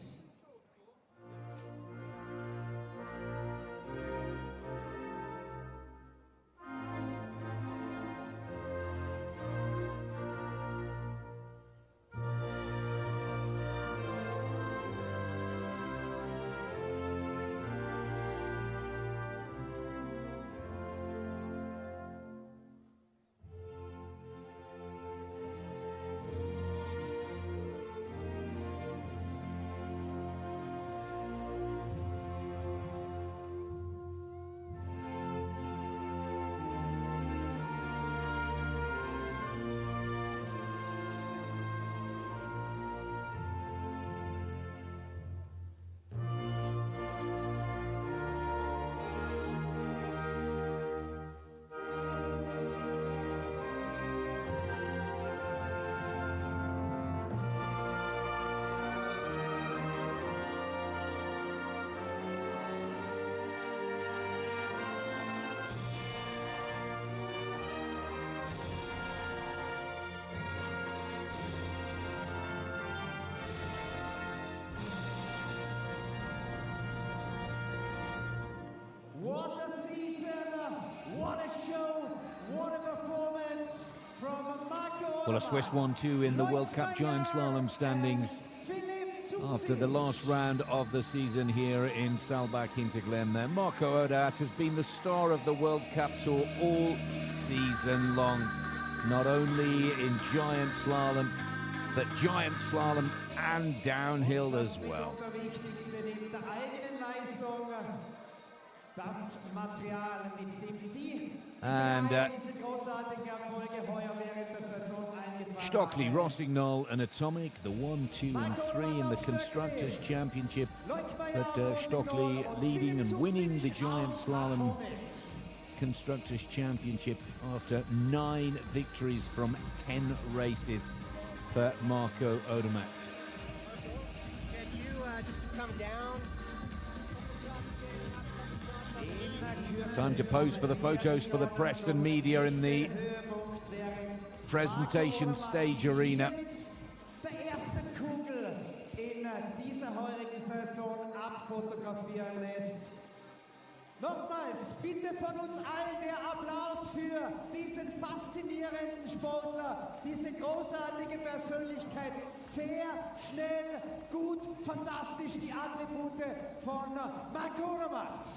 What a season, what a show, what a performance from Marco Odermatt. Well, a Swiss 1-2 in the World Cup Giant Slalom standings. After the last round of the season here in Saalbach Hinterglemm, there, Marco Odat has been the star of the World Cup Tour all season long. Not only in giant slalom, but giant slalom and downhill as well. And Stockley, Rossignol and Atomic, the 1, 2 and 3 in the Constructors' Championship. But Stockley leading and winning the Giant Slalom Constructors' Championship after 9 victories from 10 races for Marco Odermatt. Can you just come down? Time to pose for the photos for the press and media in the presentation stage arena. Der erste Kugel in dieser heurigen Saison abfotografieren lässt. Nochmals, bitte von uns allen der Applaus für diesen faszinierenden Sportler, diese großartige Persönlichkeit. Fair, schnell, gut, fantastisch, die Attribute von Marco Odermatt.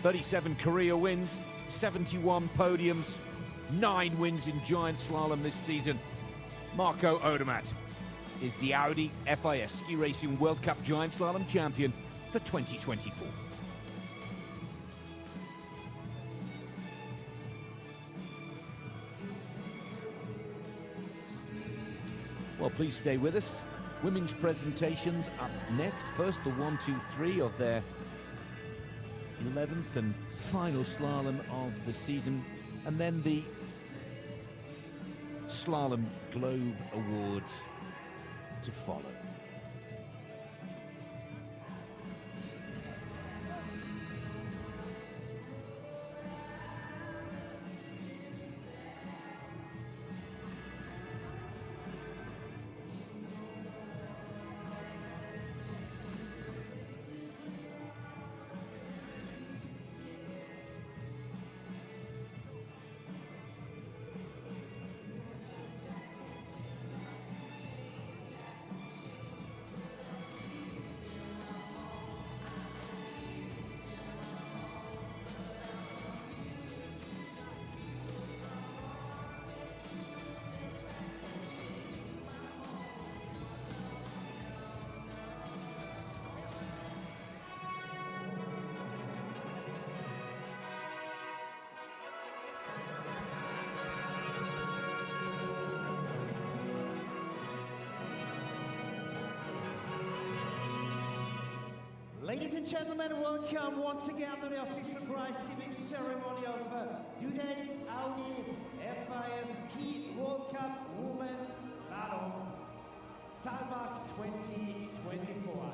37 career wins, 71 podiums, 9 wins in giant slalom this season. Marco Odermatt is the Audi FIS Ski Racing World Cup Giant Slalom champion for 2024. Well, please stay with us. Women's presentations up next. First, the 1, 2, 3 of their 11th and final slalom of the season, and then the Slalom Globe Awards to follow. Ladies and gentlemen, welcome once again to the official prize-giving ceremony of today's Audi FIS Ski World Cup Women's Slalom Saalbach 2024.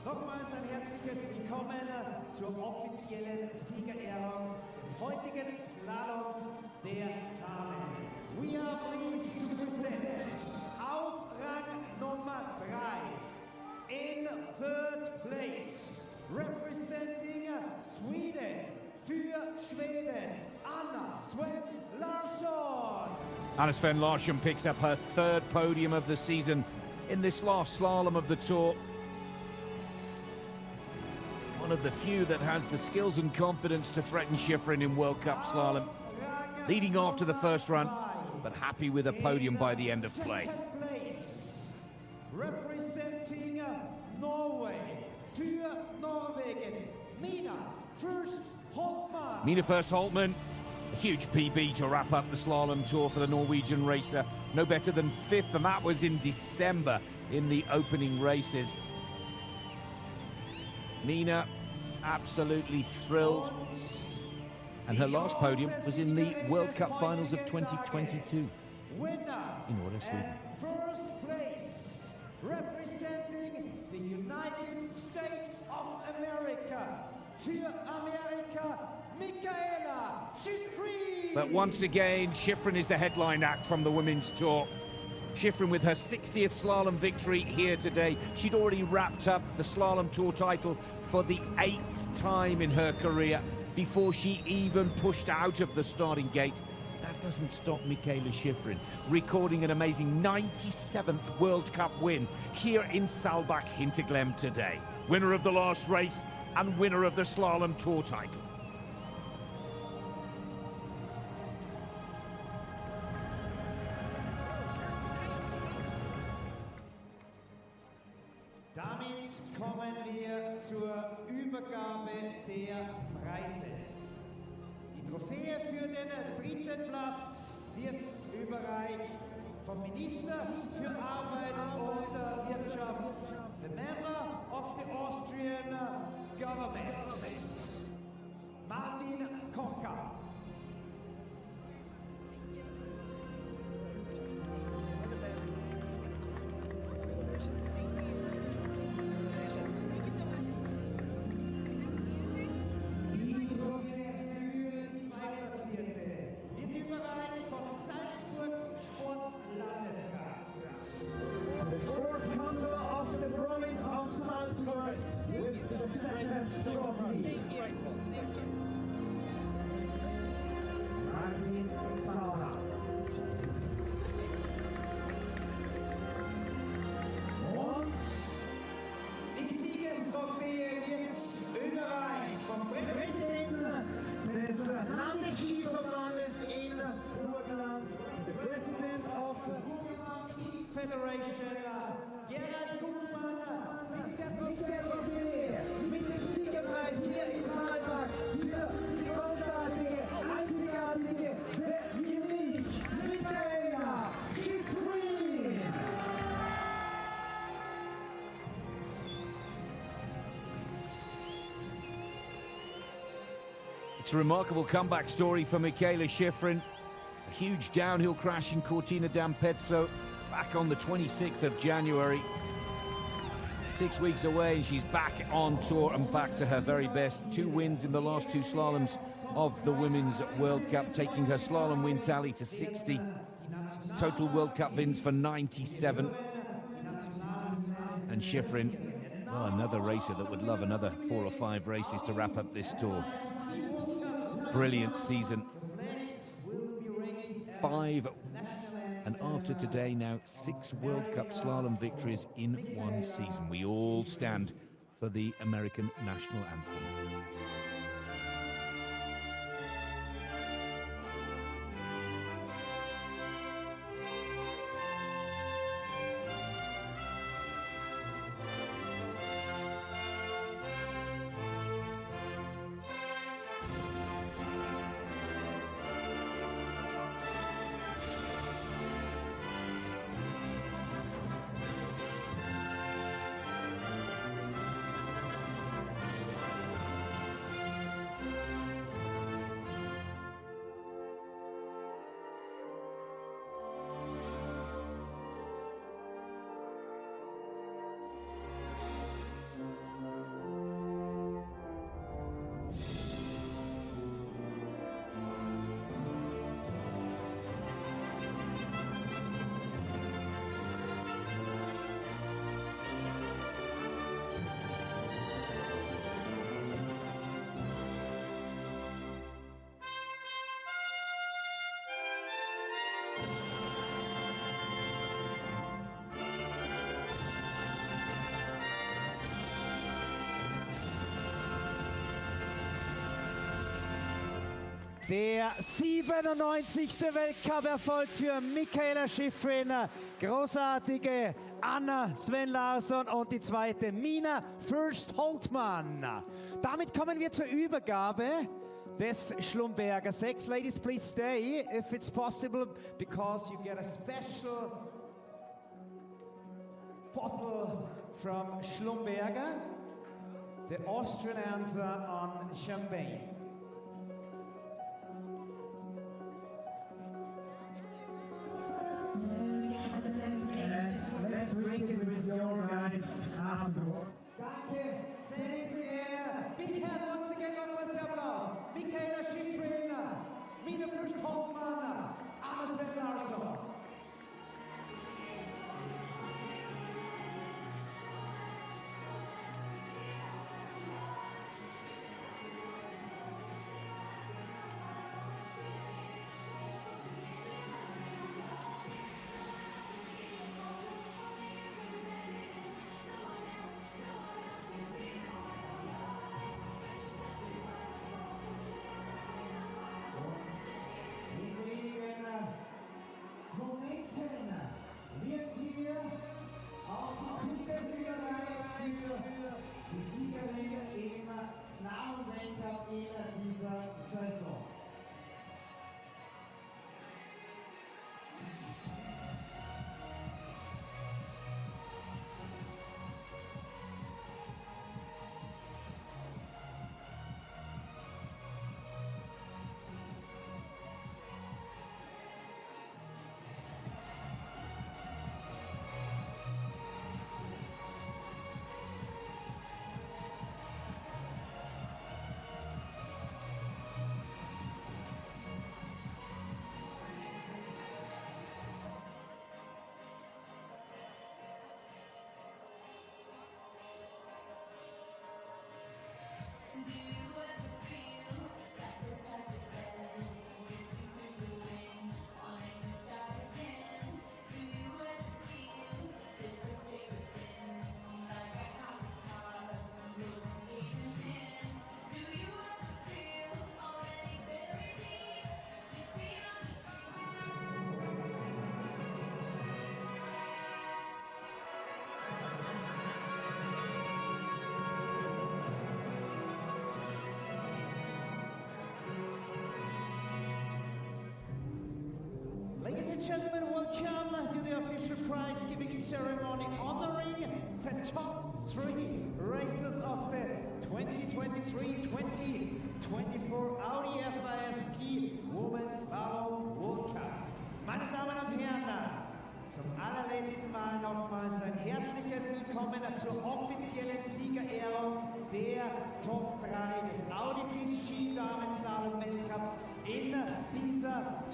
Nochmals ein herzliches Willkommen zur offiziellen Siegerehrung des heutigen Slaloms der Damen. We are pleased to present auf Rang Nummer 3. In third place, representing Sweden, für Schweden, Anna Sven Larsson. Anna Sven Larsson picks up her 3rd podium of the season in this last slalom of the Tour. One of the few that has the skills and confidence to threaten Schifrin in World Cup slalom. Leading after the first run, but happy with a podium by the end of play. Representing Norway, für Norwegen, Mina Fürst Holtmann. Mina Fürst Holtmann, a huge PB to wrap up the slalom tour for the Norwegian racer. No better than 5th, and that was in December in the opening races. Mina absolutely thrilled. And her last podium was in the World Cup finals of 2022 in Audi, Sweden. First place, representing the United States of America, für Amerika, Michaela Schifrin. But once again, Schifrin is the headline act from the Women's Tour. Schifrin with her 60th slalom victory here today. She'd already wrapped up the Slalom Tour title for the 8th time in her career before she even pushed out of the starting gate that doesn't stop Michaela Schifrin recording an amazing 97th World Cup win here in Saalbach, Hinterglemm today. Winner of the last race and winner of the Slalom Tour title. Damit kommen wir zur Übergabe der Preise. Die Trophäe für den dritten Platz wird überreicht vom Minister für Arbeit und Wirtschaft, the member of the Austrian government, Martin Kocher. Federation, Gerald Gutmann mit der Trophäe, mit dem Siegerpreis hier in Saalbach für die großartige, einzigartige, unique Michaela Schifrin. It's a remarkable comeback story for Michaela Schifrin. A huge downhill crash in Cortina d'Ampezzo back on the 26th of January. 6 weeks away and she's back on tour and back to her very best. 2 wins in the last 2 slaloms of the Women's World Cup, taking her slalom win tally to 60. Total World Cup wins for 97. And Schifrin, well, another racer that would love another 4 or 5 races to wrap up this tour. Brilliant season. 5, and after today now 6 World Cup slalom victories in one season. We all stand for the American national anthem. Der 97. Weltcup-Erfolg für Michaela Schifrin, großartige Anna Sven Larsson und die zweite Mina Fürst-Holtmann. Damit kommen wir zur Übergabe des Schlumberger 6. Ladies, please stay if it's possible, because you get a special bottle from Schlumberger, the Austrian answer on champagne. Let's drink it with your guys afterwards. Danke, sehr, sehr. Big hand once again, nochmals der Applaus. Michaela Schifrin, Mina Fürst-Holtmann, Anna Sven Larsson. Welcome to the official prize-giving ceremony honoring the top 3 racers of the 2023-2024 Audi FIS Ski Women's Slalom World Cup. Meine Damen und Herren, zum allerletzten Mal nochmals ein herzliches Willkommen zur offiziellen Siegerehrung der Top 3 des Audi FIS Ski Damen Slalom Weltcups in dieser 2023-2024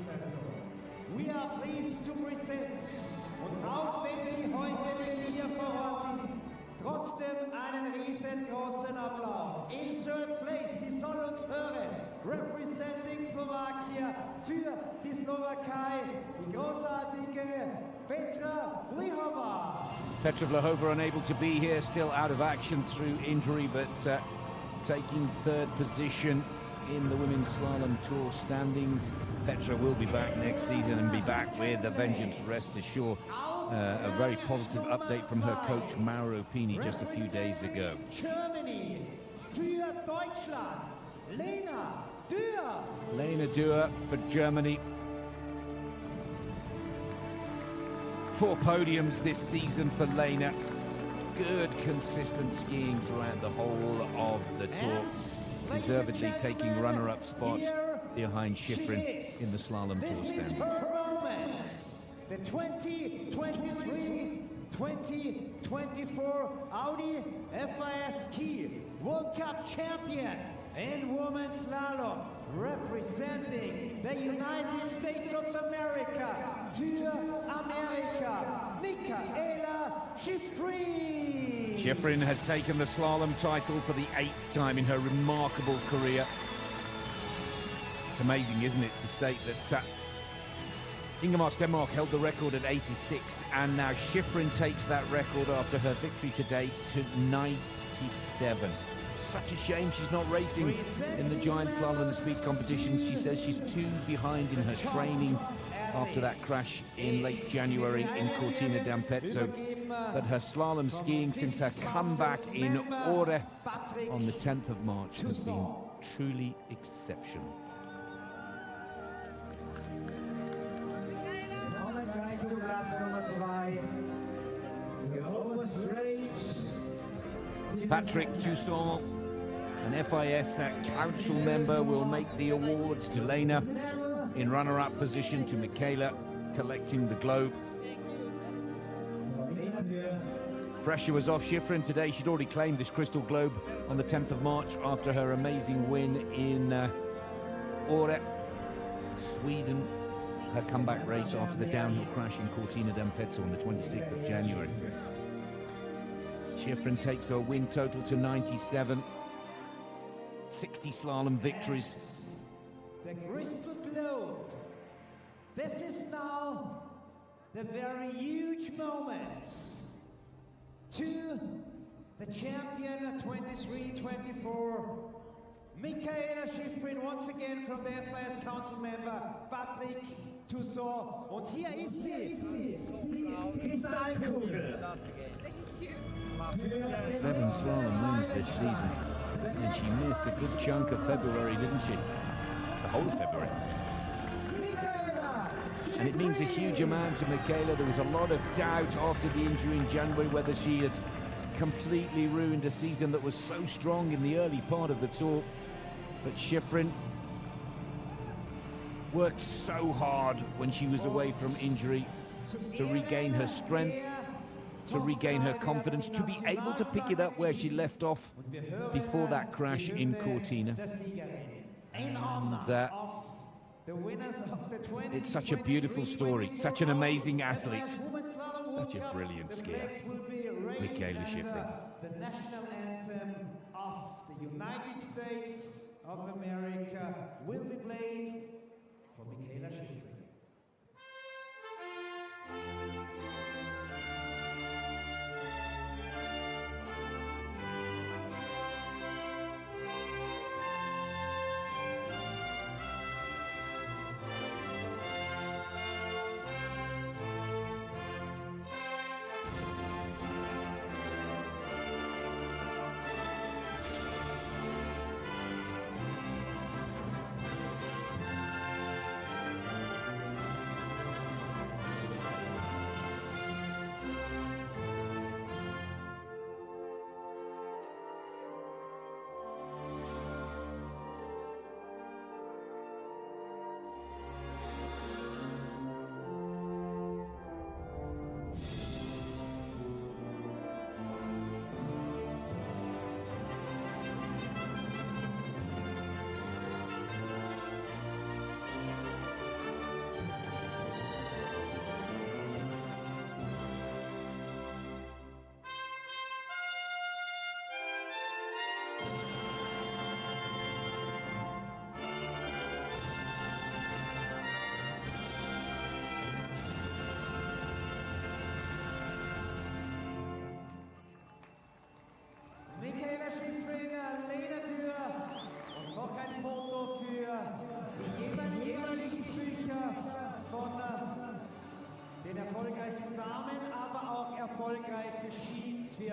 Saison. We are pleased to present, und auch wenn sie heute nicht hier vor Ort ist, trotzdem einen riesengroßen Applaus. In third place, sie soll uns hören, representing Slovakia für die Slowakei, die großartige Petra Vlhova. Petra Vlhova unable to be here, still out of action through injury, but taking third position in the Women's Slalom Tour standings. Petra will be back next season and be back with a vengeance, rest assured. A very positive update from her coach Mauro Pini just a few days ago. Germany, für Deutschland, Lena Dürr. Lena Dürr for Germany. 4 podiums this season for Lena. Good consistent skiing throughout the whole of the tour. Deservedly taking runner-up spots behind Schifrin in the Slalom Tour standings. The 2023-2024 Audi FIS Ski World Cup champion in women's slalom, representing the United States of America, für Amerika, Michaela Schifrin. Schifrin has taken the slalom title for the 8th time in her remarkable career. It's amazing, isn't it, to state that Ingemark Stenmark held the record at 86, and now Schifrin takes that record after her victory today to 97. Such a shame she's not racing in the giant slalom and speed competitions. She says she's too behind in her training after that crash in late January in Cortina d'Ampezzo. But her slalom skiing since her comeback in Ore on the 10th of March has been truly exceptional. Patrick Toussaint, an FIS council member, will make the awards to Lena. In runner-up position to Michaela, collecting the globe. Pressure was off Schifrin today. She'd already claimed this Crystal Globe on the 10th of March after her amazing win in Ore, Sweden. Her comeback race after the downhill crash in Cortina d'Ampezzo on the 26th of January. Schifrin takes her win total to 97. 60 slalom victories. The Crystal Globe. This is now the very huge moment to the champion 23-24. Michaela Schifrin, once again from the FIS Council member Patrick Toussaint. Und hier ist sie, die Kristallkugel. Thank you. 7 slalom wins this season. And she missed a good chunk of February, didn't she? The whole of February. And it means a huge amount to Michaela. There was a lot of doubt after the injury in January whether she had completely ruined a season that was so strong in the early part of the tour. But Schifrin worked so hard when she was away from injury to regain her strength, to regain her confidence, to be able to pick it up where she left off before that crash in Cortina. And it's such a beautiful story, such an amazing athlete, such a brilliant skier, Michaela Schifrin. The national anthem of the United States of America will be played for Michaela Schifrin.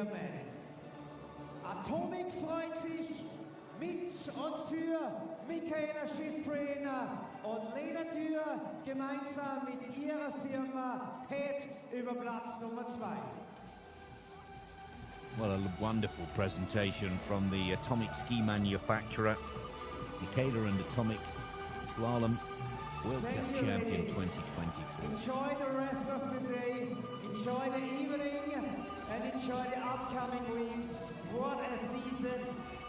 Spearman. Atomic freut sich mit und für Michaela Schifrin und Lena Dürr gemeinsam mit ihrer Firma Head über Platz Nummer 2. Well, a wonderful presentation from the Atomic ski manufacturer. Michaela and Atomic Slalom World Cup champion 2024. Enjoy the rest of the day, enjoy the evening, and enjoy the upcoming weeks. What a season.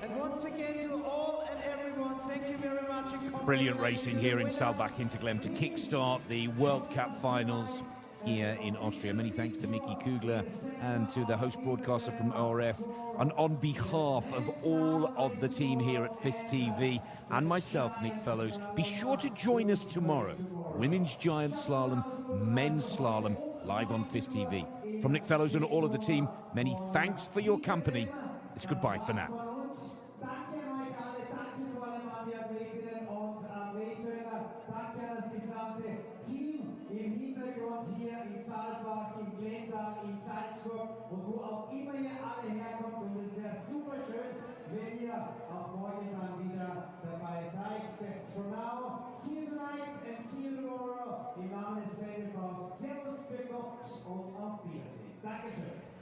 And once again to all and everyone, thank you very much. Brilliant racing here in Saalbach Hinterglemm to kickstart the World Cup finals here in Austria. Many thanks to Mickey Kugler and to the host broadcaster from ORF. And on behalf of all of the team here at FIS TV and myself, Nick Fellows, be sure to join us tomorrow. Women's Giant Slalom, Men's Slalom, live on FIS TV. From Nick Fellows and all of the team, many thanks for your company. It's goodbye for now. Und wo auch immer ihr alle herkommt, und es wäre super schön, wenn ihr auch morgen dann wieder dabei seid. That's for now. See you tonight and see you tomorrow. Im Namen des Fanfasts. Servus, Glück und auf Wiedersehen. Dankeschön.